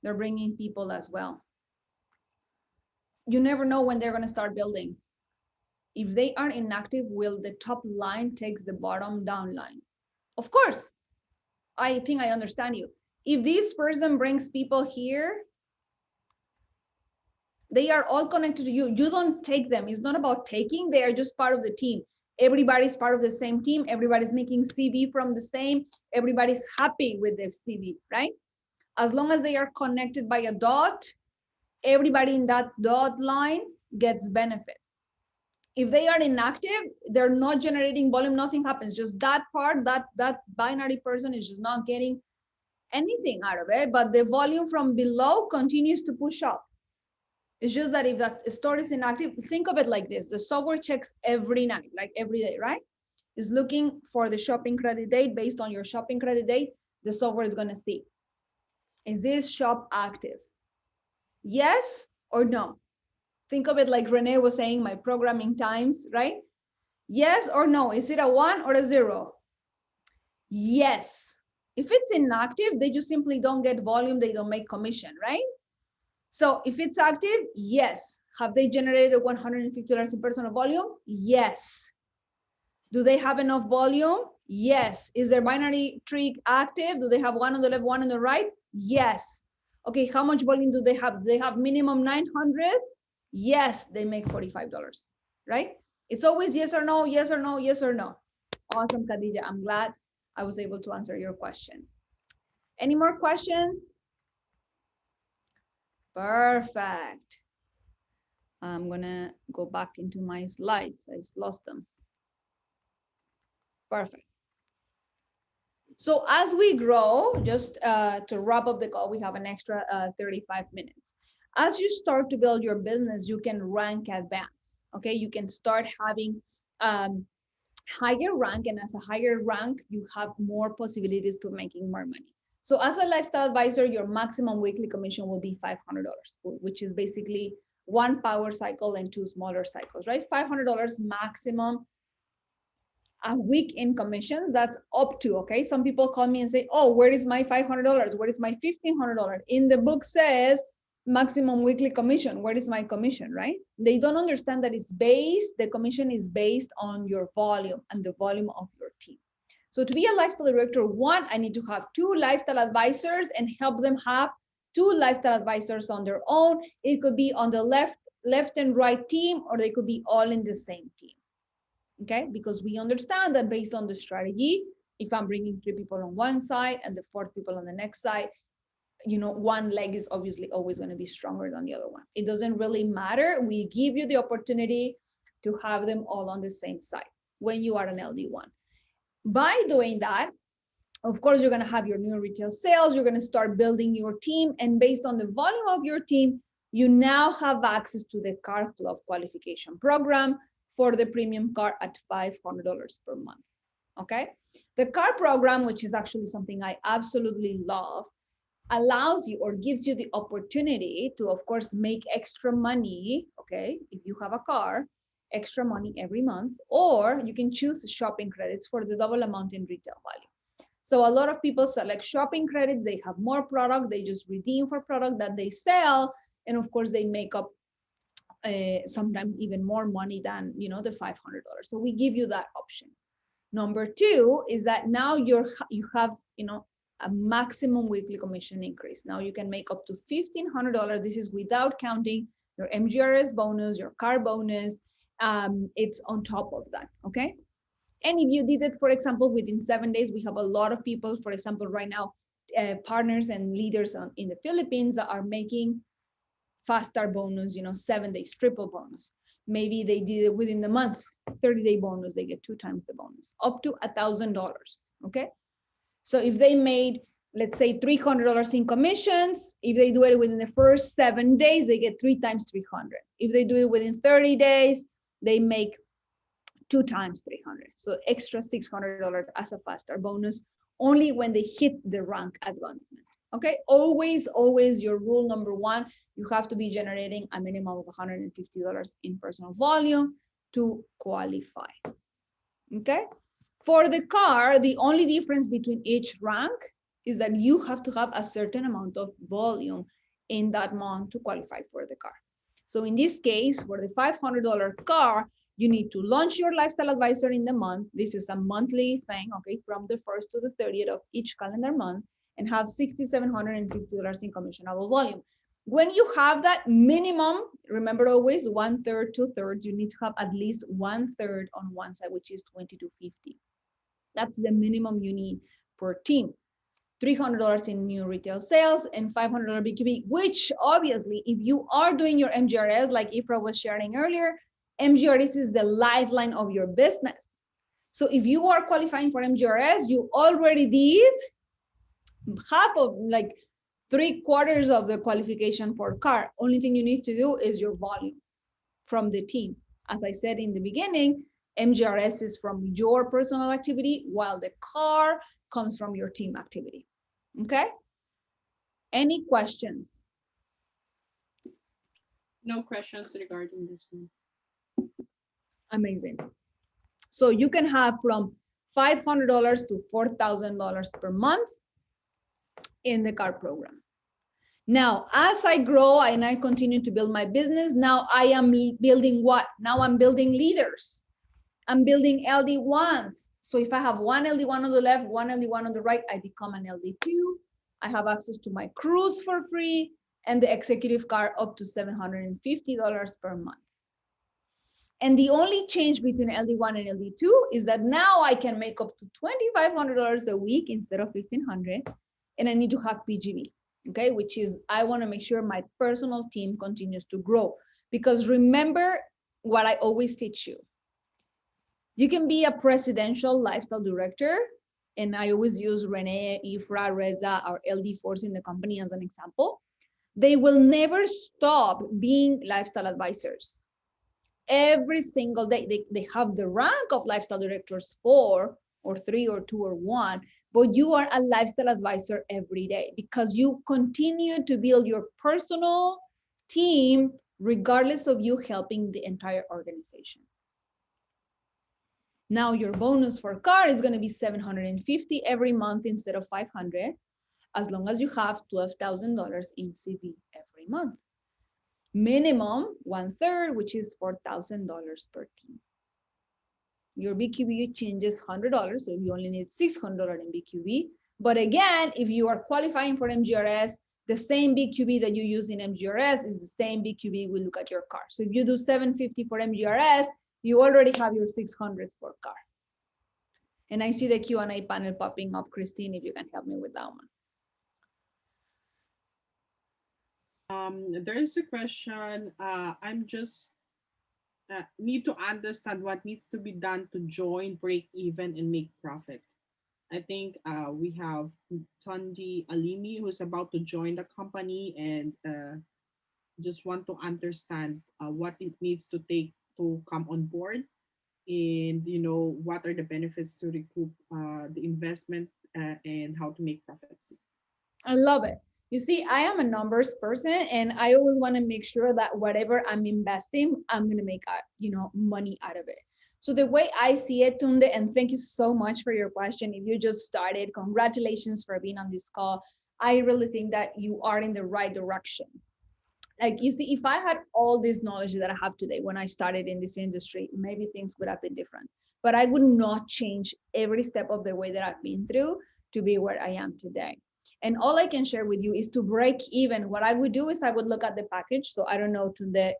They're bringing people as well. You never know when they're going to start building. If they are inactive, will the top line takes the bottom down line? Of course. I think I understand you. If this person brings people here, they are all connected to you. You don't take them. It's not about taking. They are just part of the team. Everybody's part of the same team. Everybody's making CV from the same. Everybody's happy with the CV, right? As long as they are connected by a dot, everybody in that dot line gets benefit. If they are inactive, they're not generating volume, nothing happens. Just that part, that binary person is just not getting anything out of it, but the volume from below continues to push up. It's just that if that store is inactive, think of it like this. The software checks every night, like every day, right? It's looking for the shopping credit date. Based on your shopping credit date, the software is going to see, is this shop active? Yes or no? Think of it like Renee was saying, my programming times, right? Yes or no? Is it a 1 or a 0? Yes. If it's inactive, they just simply don't get volume. They don't make commission, right? So if it's active, yes. Have they generated $150 in personal volume? Yes. Do they have enough volume? Yes. Is their binary tree active? Do they have one on the left, one on the right? Yes. Okay, how much volume do they have? Do they have minimum 900? Yes, they make $45, right? It's always yes or no, yes or no, yes or no. Awesome, Khadija. I'm glad I was able to answer your question. Any more questions? Perfect. I'm gonna go back into my slides. I just lost them. Perfect. So as we grow, just to wrap up the call, we have an extra 35 minutes. As you start to build your business, you can rank advance, okay? You can start having higher rank, and as a higher rank, you have more possibilities to making more money. So as a lifestyle advisor, your maximum weekly commission will be $500, which is basically 1 power cycle and 2 smaller cycles, right? $500 maximum a week in commissions. That's up to, okay? Some people call me and say, oh, where is my $500? Where is my $1,500? In the book says maximum weekly commission. Where is my commission, right? They don't understand that the commission is based on your volume and the volume of your team. So to be a lifestyle director, 1, I need to have 2 lifestyle advisors and help them have 2 lifestyle advisors on their own. It could be on the left and right team, or they could be all in the same team. Okay, because we understand that based on the strategy, if I'm bringing 3 people on one side and the 4th people on the next side, one leg is obviously always going to be stronger than the other one. It doesn't really matter. We give you the opportunity to have them all on the same side when you are an LD1. By doing that, of course, you're going to have your new retail sales. You're going to start building your team. And based on the volume of your team, you now have access to the Car Club qualification program for the premium car at $500 per month, okay? The car program, which is actually something I absolutely love, allows you or gives you the opportunity to, of course, make extra money, okay? If you have a car, extra money every month, or you can choose shopping credits for the double amount in retail value. So a lot of people select shopping credits. They have more product. They just redeem for product that they sell. And of course, they make up sometimes even more money than the $500. So we give you that option. Number 2 is that now you have a maximum weekly commission increase. Now you can make up to $1,500. This is without counting your MGRS bonus, your car bonus. It's on top of that, okay? And if you did it, for example, within 7 days, we have a lot of people, for example, right now, partners and leaders in the Philippines that are making fast start bonus, 7 days, triple bonus. Maybe they did it within the month, 30-day bonus, they get 2 times the bonus, up to $1,000, okay? So if they made let's say $300 in commissions. If they do it within the first 7 days, they get 3 times 300. If they do it within 30 days, they make 2 times 300. So extra $600 as a faster bonus only when they hit the rank advancement. Okay, always your rule number one, you have to be generating a minimum of $150 in personal volume to qualify. Okay, for the car, the only difference between each rank is that you have to have a certain amount of volume in that month to qualify for the car. So in this case, for the $500 car, you need to launch your lifestyle advisor in the month. This is a monthly thing, okay, from the 1st to the 30th of each calendar month, and have $6,750 in commissionable volume. When you have that minimum, remember always 1/3, 2/3, you need to have at least 1/3 on one side, which is 2250. That's the minimum you need per team. $300 in new retail sales and $500 BQB, which obviously, if you are doing your MGRS, like Ifra was sharing earlier, MGRS is the lifeline of your business. So if you are qualifying for MGRS, you already did half of, like 3/4 of the qualification for car. Only thing you need to do is your volume from the team. As I said in the beginning, MGRS is from your personal activity, while the car comes from your team activity. Okay? Any questions? No questions regarding this one. Amazing. So you can have from $500 to $4,000 per month in the car program. Now, as I grow and I continue to build my business, now I am building what? Now I'm building leaders. I'm building LD1s. So if I have one LD1 on the left, one LD1 on the right, I become an LD2. I have access to my cruise for free and the executive car up to $750 per month. And the only change between LD1 and LD2 is that now I can make up to $2,500 a week instead of $1,500, and I need to have PGB, okay? Which is, I wanna make sure my personal team continues to grow. Because remember what I always teach you. You can be a presidential lifestyle director, and I always use Renee, Ifra, Reza, our LD4s in the company as an example. They will never stop being lifestyle advisors. Every single day, they have the rank of lifestyle directors 4 or 3 or 2 or 1, but you are a lifestyle advisor every day because you continue to build your personal team regardless of you helping the entire organization. Now your bonus for car is going to be $750 every month instead of $500, as long as you have $12,000 in CV every month. Minimum 1/3, which is $4,000 per team. Your BQB changes $100, so you only need $600 in BQB. But again, if you are qualifying for MGRS, the same BQB that you use in MGRS is the same BQB we look at your car. So if you do $750 for MGRS, you already have your $600 for car. And I see the Q&A panel popping up. Christine, if you can help me with that one. There's a question. I'm just need to understand what needs to be done to join, break even, and make profit. I think we have Tanji Alimi who's about to join the company and just want to understand what it needs to take to come on board, and what are the benefits to recoup the investment and how to make profits. I love it. You see, I am a numbers person, and I always want to make sure that whatever I'm investing, I'm going to make money out of it. So the way I see it, Tunde, and thank you so much for your question. If you just started, congratulations for being on this call. I really think that you are in the right direction. Like, you see, if I had all this knowledge that I have today when I started in this industry, maybe things would have been different. But I would not change every step of the way that I've been through to be where I am today. And all I can share with you is to break even. What I would do is I would look at the package. So I don't know, Tunde,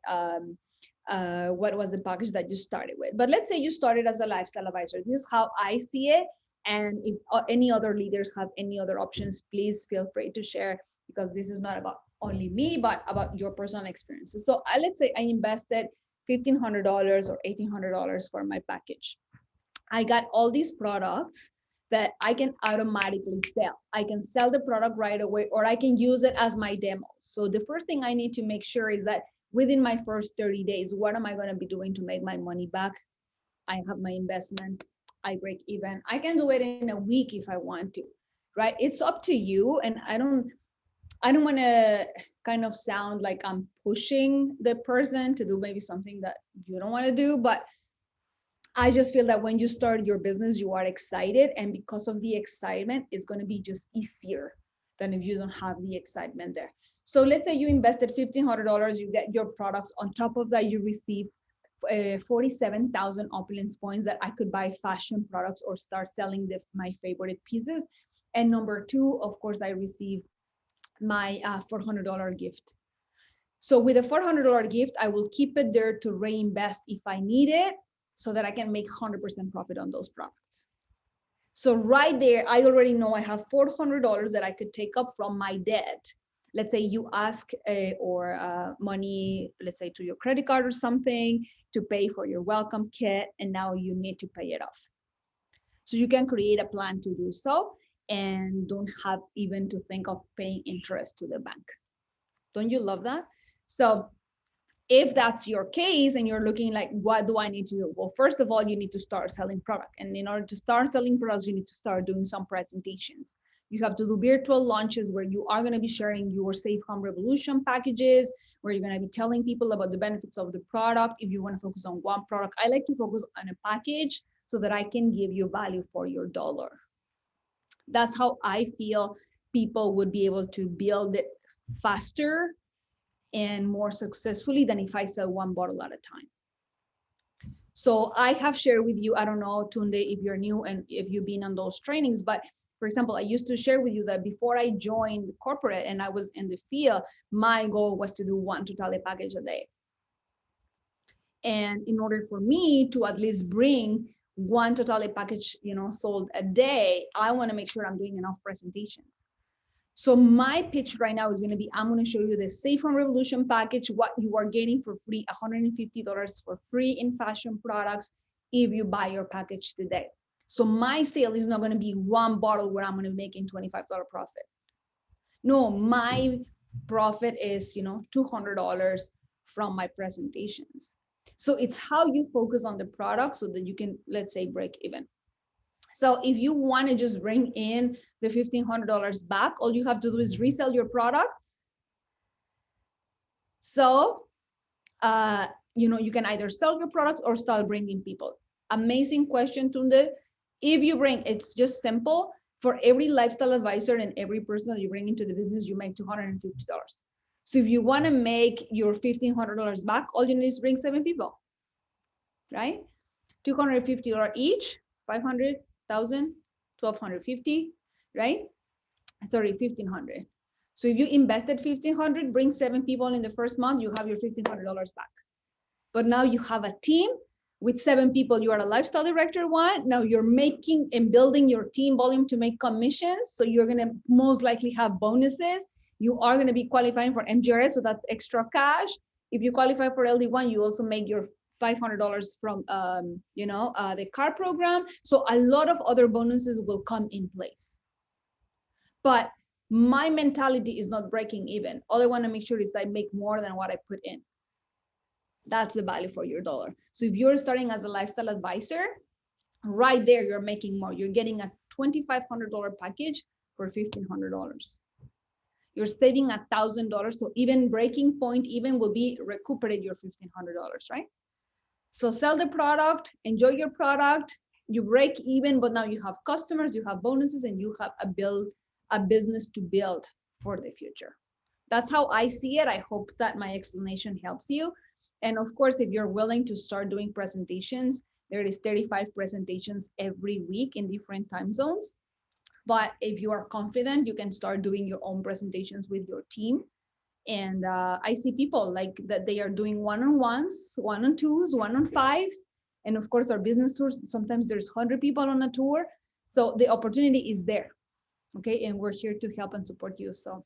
what was the package that you started with? But let's say you started as a lifestyle advisor. This is how I see it. And if any other leaders have any other options, please feel free to share, because this is not about only me, but about your personal experiences. So let's say I invested $1,500 or $1,800 for my package. I got all these products that I can automatically sell. I can sell the product right away, or I can use it as my demo. So the first thing I need to make sure is that within my first 30 days, what am I going to be doing to make my money back? I have my investment, I break even. I can do it in a week if I want to, right? It's up to you. And I don't want to kind of sound like I'm pushing the person to do maybe something that you don't want to do, but I just feel that when you start your business, you are excited. And because of the excitement, it's going to be just easier than if you don't have the excitement there. So let's say you invested $1,500, you get your products. On top of that, you receive 47,000 Opulence points that I could buy fashion products or start selling my favorite pieces. And number two, of course, I receive my $400 gift. So with a $400 gift, I will keep it there to reinvest if I need it, so that I can make 100% profit on those products. So right there, I already know I have $400 that I could take up from my debt. Let's say you ask money, let's say to your credit card or something, to pay for your welcome kit, and now you need to pay it off. So you can create a plan to do so and don't have even to think of paying interest to the bank. Don't you love that? So if that's your case and you're looking like, what do I need to do? Well, first of all, you need to start selling product. And in order to start selling products, you need to start doing some presentations. You have to do virtual launches where you are going to be sharing your Safe Home Revolution packages, where you're going to be telling people about the benefits of the product. If you want to focus on one product, I like to focus on a package so that I can give you value for your dollar. That's how I feel people would be able to build it faster and more successfully than if I sell one bottle at a time. So I have shared with you, I don't know, Tunde, if you're new and if you've been on those trainings, but for example, I used to share with you that before I joined corporate and I was in the field, my goal was to do one Totale package a day. And in order for me to at least bring one Totale package, sold a day, I want to make sure I'm doing enough presentations. So my pitch right now is going to be, I'm going to show you the Safe Home Revolution package, what you are getting for free, $150 for free in fashion products if you buy your package today. So my sale is not going to be one bottle where I'm going to make a $25 profit. No, my profit is, $200 from my presentations. So it's how you focus on the product so that you can, let's say, break even. So if you want to just bring in the $1,500 back, all you have to do is resell your products. So, you can either sell your products or start bringing people. Amazing question, Tunde. If you bring, it's just simple. For every lifestyle advisor and every person that you bring into the business, you make $250. So if you want to make your $1,500 back, all you need is bring 7 people, right? $250 each, 500,000, 1,250, right? Sorry, 1,500. So if you invested 1,500, bring 7 people in the first month, you have your $1,500 back. But now you have a team with 7 people. You are a lifestyle director one. Now you're making and building your team volume to make commissions. So you're going to most likely have bonuses. You are going to be qualifying for MGRS, so that's extra cash. If you qualify for LD1, you also make your $500 from the car program. So a lot of other bonuses will come in place. But my mentality is not breaking even. All I want to make sure is I make more than what I put in. That's the value for your dollar. So if you're starting as a lifestyle advisor, right there, you're making more. You're getting a $2,500 package for $1,500. You're saving $1,000. So even breaking point even will be recuperated your $1,500, right? So sell the product, enjoy your product, you break even, but now you have customers, you have bonuses, and you have a business to build for the future. That's how I see it. I hope that my explanation helps you. And of course, if you're willing to start doing presentations, there is 35 presentations every week in different time zones. But if you are confident, you can start doing your own presentations with your team. And I see people like that they are doing one-on-ones, one-on-twos, one-on-fives. And of course, our business tours, sometimes there's 100 people on a tour. So the opportunity is there. Okay. And we're here to help and support you. So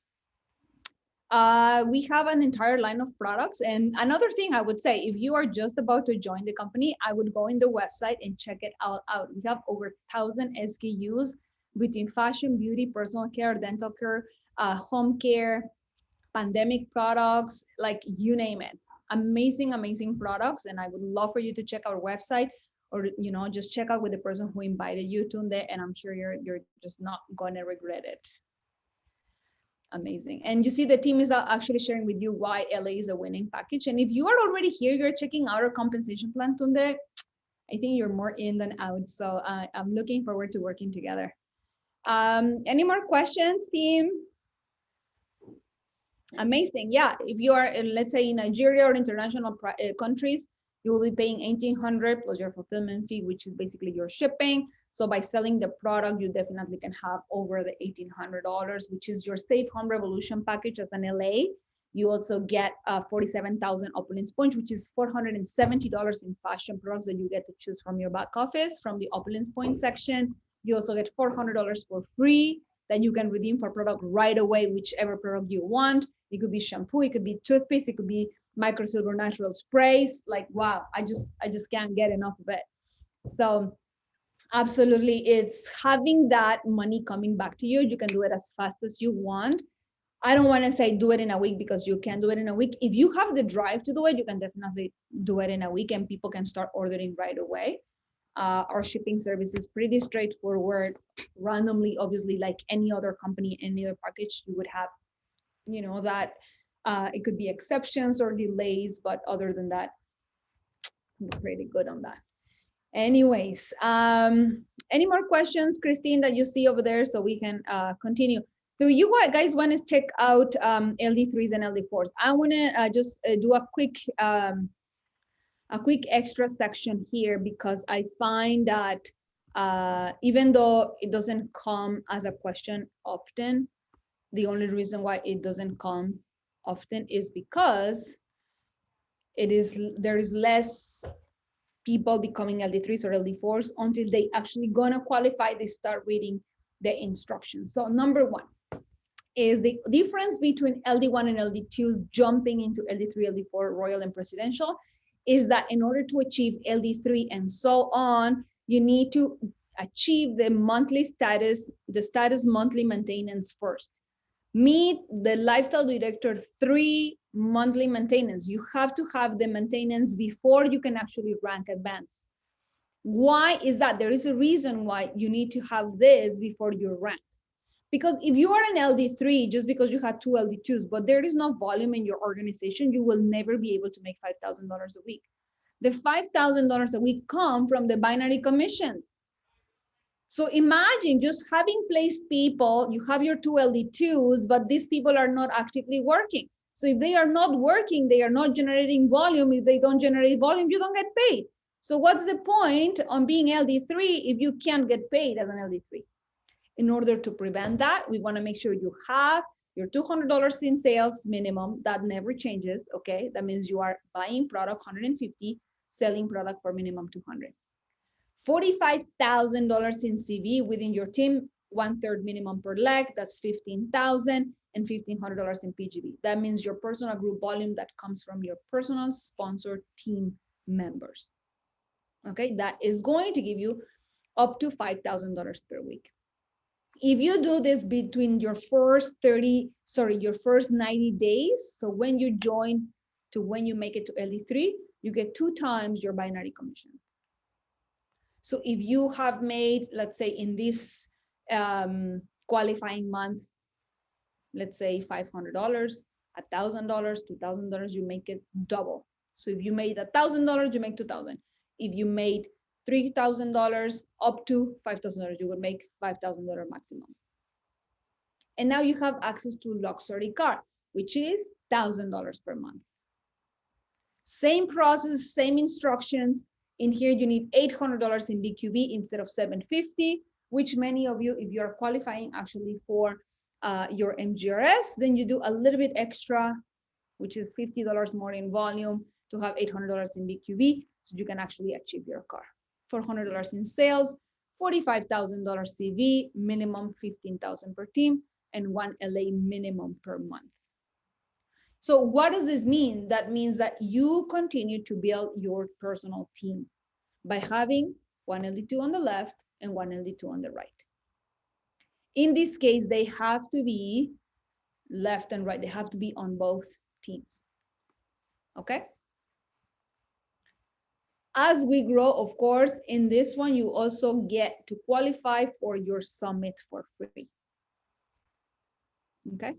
We have an entire line of products. And another thing I would say, if you are just about to join the company, I would go in the website and check it all out. We have over 1,000 SKUs between fashion, beauty, personal care, dental care, home care, pandemic products, like you name it. Amazing, amazing products. And I would love for you to check our website, or just check out with the person who invited you to there, and I'm sure you're just not gonna regret it. Amazing. And you see the team is actually sharing with you why LA is a winning package. And if you are already here, you're checking out our compensation plan, Tunde, I think you're more in than out. So I'm looking forward to working together. Any more questions, team? Amazing. Yeah, if you are, let's say, in Nigeria or international countries, you will be paying 1,800 plus your fulfillment fee, which is basically your shipping. So by selling the product, you definitely can have over the $1,800, which is your Safe Home Revolution package as an LA. You also get 47,000 Opulence points, which is $470 in fashion products that you get to choose from your back office, from the Opulence point section. You also get $400 for free that you can redeem for product right away, whichever product you want. It could be shampoo, it could be toothpaste, it could be microsilver natural sprays. Like, wow, I just can't get enough of it. So absolutely, it's having that money coming back to you. You can do it as fast as you want. I don't want to say do it in a week, because you can do it in a week. If you have the drive to do it, you can definitely do it in a week, and people can start ordering right away. Our shipping service is pretty straightforward. Randomly, obviously, like any other company, any other package, you would have, that it could be exceptions or delays, but other than that, I'm pretty good on that. Anyways, any more questions, Christine, that you see over there, so we can continue? So you guys want to check out LD3s and LD4s. I want to just do a quick extra section here, because I find that even though it doesn't come as a question often, the only reason why it doesn't come often is because there is less people becoming LD3s or LD4s until they actually gonna qualify, they start reading the instructions. So number one is the difference between LD1 and LD2 jumping into LD3, LD4, Royal and Presidential, is that in order to achieve LD3 and so on, you need to achieve the monthly status, the status monthly maintenance first. Meet the Lifestyle Director 3 monthly maintenance. You have to have the maintenance before you can actually rank advanced. Why is that? There is a reason why you need to have this before you rank. Because if you are an LD3, just because you had 2 LD2s, but there is no volume in your organization, you will never be able to make $5,000 a week. The $5,000 a week come from the binary commission. So imagine just having placed people, you have your 2 LD2s, but these people are not actively working. So if they are not working, they are not generating volume. If they don't generate volume, you don't get paid. So what's the point on being LD3 if you can't get paid as an LD3? In order to prevent that, we want to make sure you have your $200 in sales minimum. That never changes, okay? That means you are buying product 150, selling product for minimum 200. $45,000 in CV within your team, 1/3 minimum per leg, that's $15,000, and $1,500 in PGB. That means your personal group volume that comes from your personal sponsored team members. Okay, that is going to give you up to $5,000 per week. If you do this between your first 90 days, so when you join to when you make it to LD3, you get 2 times your binary commission. So if you have made, let's say in this qualifying month, let's say $500, $1,000, $2,000, you make it double. So if you made $1,000, you make 2,000. If you made $3,000 up to $5,000, you will make $5,000 maximum. And now you have access to luxury car, which is $1,000 per month. Same process, same instructions. In here, you need $800 in BQB instead of $750, which many of you, if you're qualifying actually for your MGRS, then you do a little bit extra, which is $50 more in volume to have $800 in BQB, so you can actually achieve your car. $400 in sales, $45,000 CV, minimum $15,000 per team, and 1 LA minimum per month. So what does this mean? That means that you continue to build your personal team by having one LD2 on the left and one LD2 on the right. In this case, they have to be left and right. They have to be on both teams. Okay? As we grow, of course, in this one, you also get to qualify for your summit for free. Okay?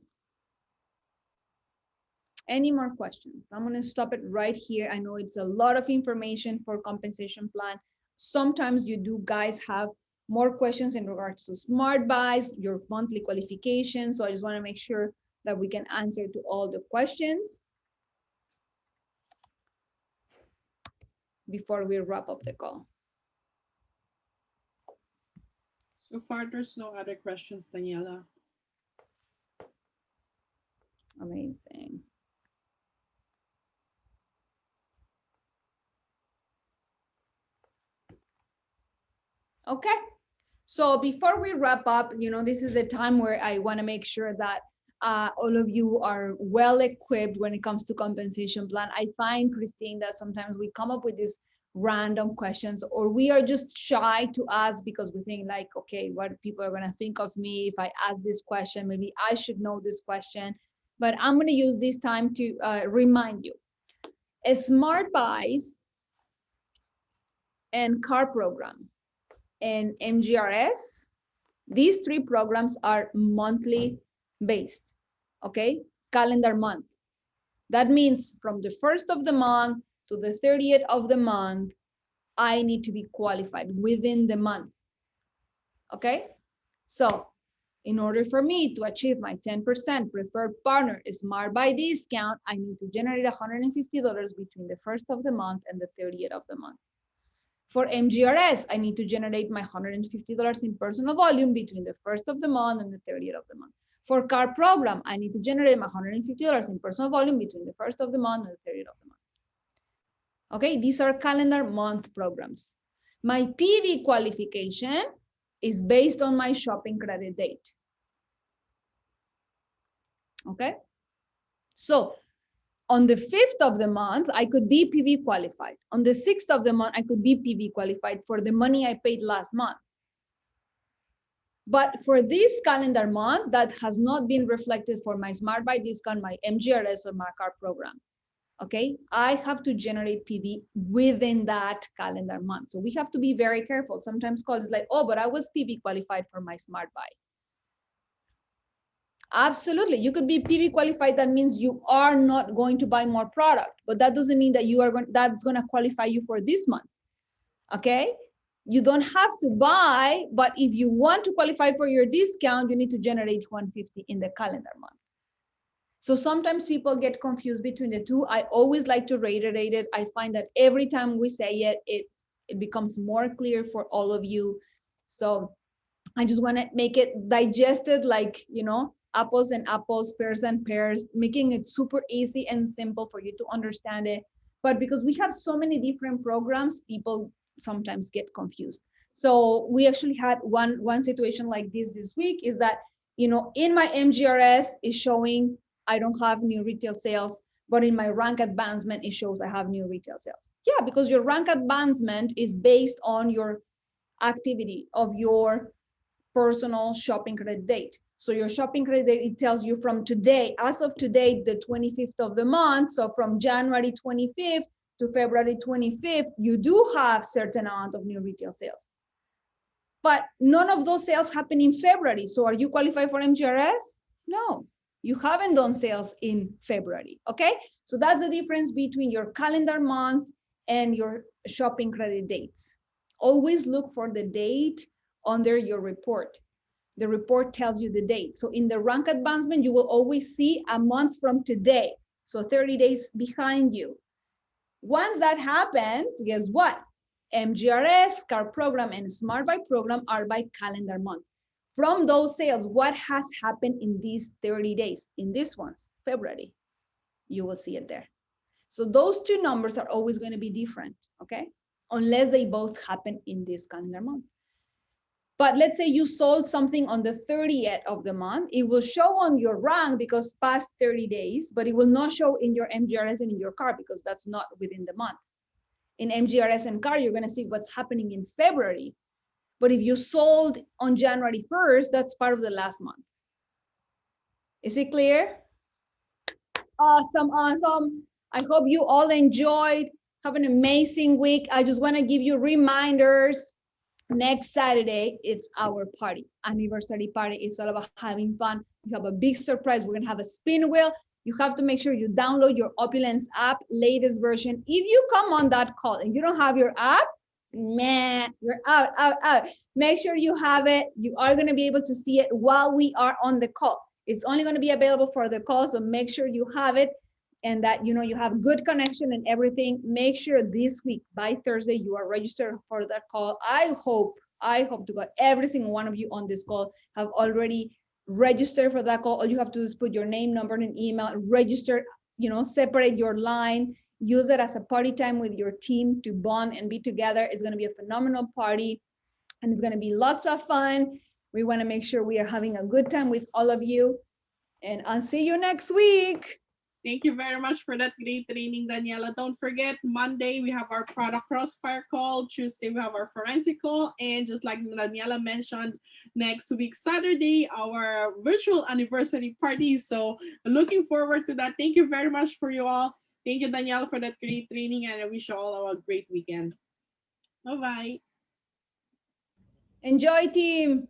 Any more questions? I'm going to stop it right here. I know it's a lot of information for compensation plan. Sometimes you do guys have more questions in regards to smart buys, your monthly qualification. So I just want to make sure that we can answer to all the questions before we wrap up the call. So far, there's no other questions, Daniela. Amazing. Okay. So before we wrap up, this is the time where I want to make sure that all of you are well equipped when it comes to compensation plan. I find, Christine, that sometimes we come up with these random questions, or we are just shy to ask because we think like, okay, what people are going to think of me if I ask this question? Maybe I should know this question. But I'm going to use this time to remind you. Smart buys and car program and MGRS, these three programs are monthly based, okay? Calendar month. That means from the 1st of the month to the 30th of the month, I need to be qualified within the month, okay? So in order for me to achieve my 10% preferred partner Smart Buy discount, I need to generate $150 between the 1st of the month and the 30th of the month. For MGRS, I need to generate my $150 in personal volume between the 1st of the month and the 30th of the month. For car program, I need to generate my $150 in personal volume between the 1st of the month and the 30th of the month. Okay, these are calendar month programs. My PV qualification is based on my shopping credit date. Okay, so on the 5th of the month, I could be PV qualified. On the 6th of the month, I could be PV qualified for the money I paid last month. But for this calendar month, that has not been reflected for my Smart Buy discount, my MGRS, or my car program. Okay, I have to generate PV within that calendar month. So we have to be very careful. Sometimes calls like, oh, but I was PV qualified for my Smart Buy. Absolutely, you could be PV qualified. That means you are not going to buy more product, but that doesn't mean that that's going to qualify you for this month. Okay, you don't have to buy, but if you want to qualify for your discount, you need to generate 150 in the calendar month. So sometimes people get confused between the two. I always like to reiterate it. I find that every time we say it, it becomes more clear for all of you. So I just want to make it digested, like, apples and apples, pears and pears, making it super easy and simple for you to understand it. But because we have so many different programs, people sometimes get confused. So we actually had one situation like this week, is that, in my MGRS is showing I don't have new retail sales, but in my rank advancement, it shows I have new retail sales. Yeah, because your rank advancement is based on your activity of your personal shopping credit date. So your shopping credit date, it tells you from today, as of today, the 25th of the month. So from January 25th to February 25th, you do have certain amount of new retail sales. But none of those sales happen in February. So are you qualified for MGRS? No, you haven't done sales in February, okay? So that's the difference between your calendar month and your shopping credit dates. Always look for the date under your report. The report tells you the date. So in the rank advancement, you will always see a month from today. So 30 days behind you. Once that happens, guess what? MGRS, car program, and Smart Buy program are by calendar month. From those sales, what has happened in these 30 days? In this one's February, you will see it there. So those two numbers are always going to be different, okay? Unless they both happen in this calendar month. But let's say you sold something on the 30th of the month, it will show on your rank because past 30 days, but it will not show in your MGRS and in your card because that's not within the month. In MGRS and card, you're going to see what's happening in February. But if you sold on January 1st, that's part of the last month. Is it clear? Awesome, awesome. I hope you all enjoyed. Have an amazing week. I just want to give you reminders. Next Saturday, it's our party, anniversary party. It's all about having fun. We have a big surprise. We're gonna have a spin wheel. You have to make sure you download your Opulence app, latest version. If you come on that call and you don't have your app, man, you're out, out, out. Make sure you have it. You are gonna be able to see it while we are on the call. It's only gonna be available for the call, so make sure you have it and that you have good connection and everything. Make sure this week by Thursday you are registered for that call. I hope to God every single one of you on this call have already registered for that call. All you have to do is put your name, number, and email, register, separate your line, use it as a party time with your team to bond and be together. It's going to be a phenomenal party and it's going to be lots of fun. We want to make sure we are having a good time with all of you, and I'll see you next week. Thank you very much for that great training, Daniela. Don't forget, Monday we have our product crossfire call. Tuesday we have our forensic call. And just like Daniela mentioned, next week, Saturday, our virtual anniversary party. So looking forward to that. Thank you very much for you all. Thank you, Daniela, for that great training. And I wish you all a great weekend. Bye-bye. Enjoy, team.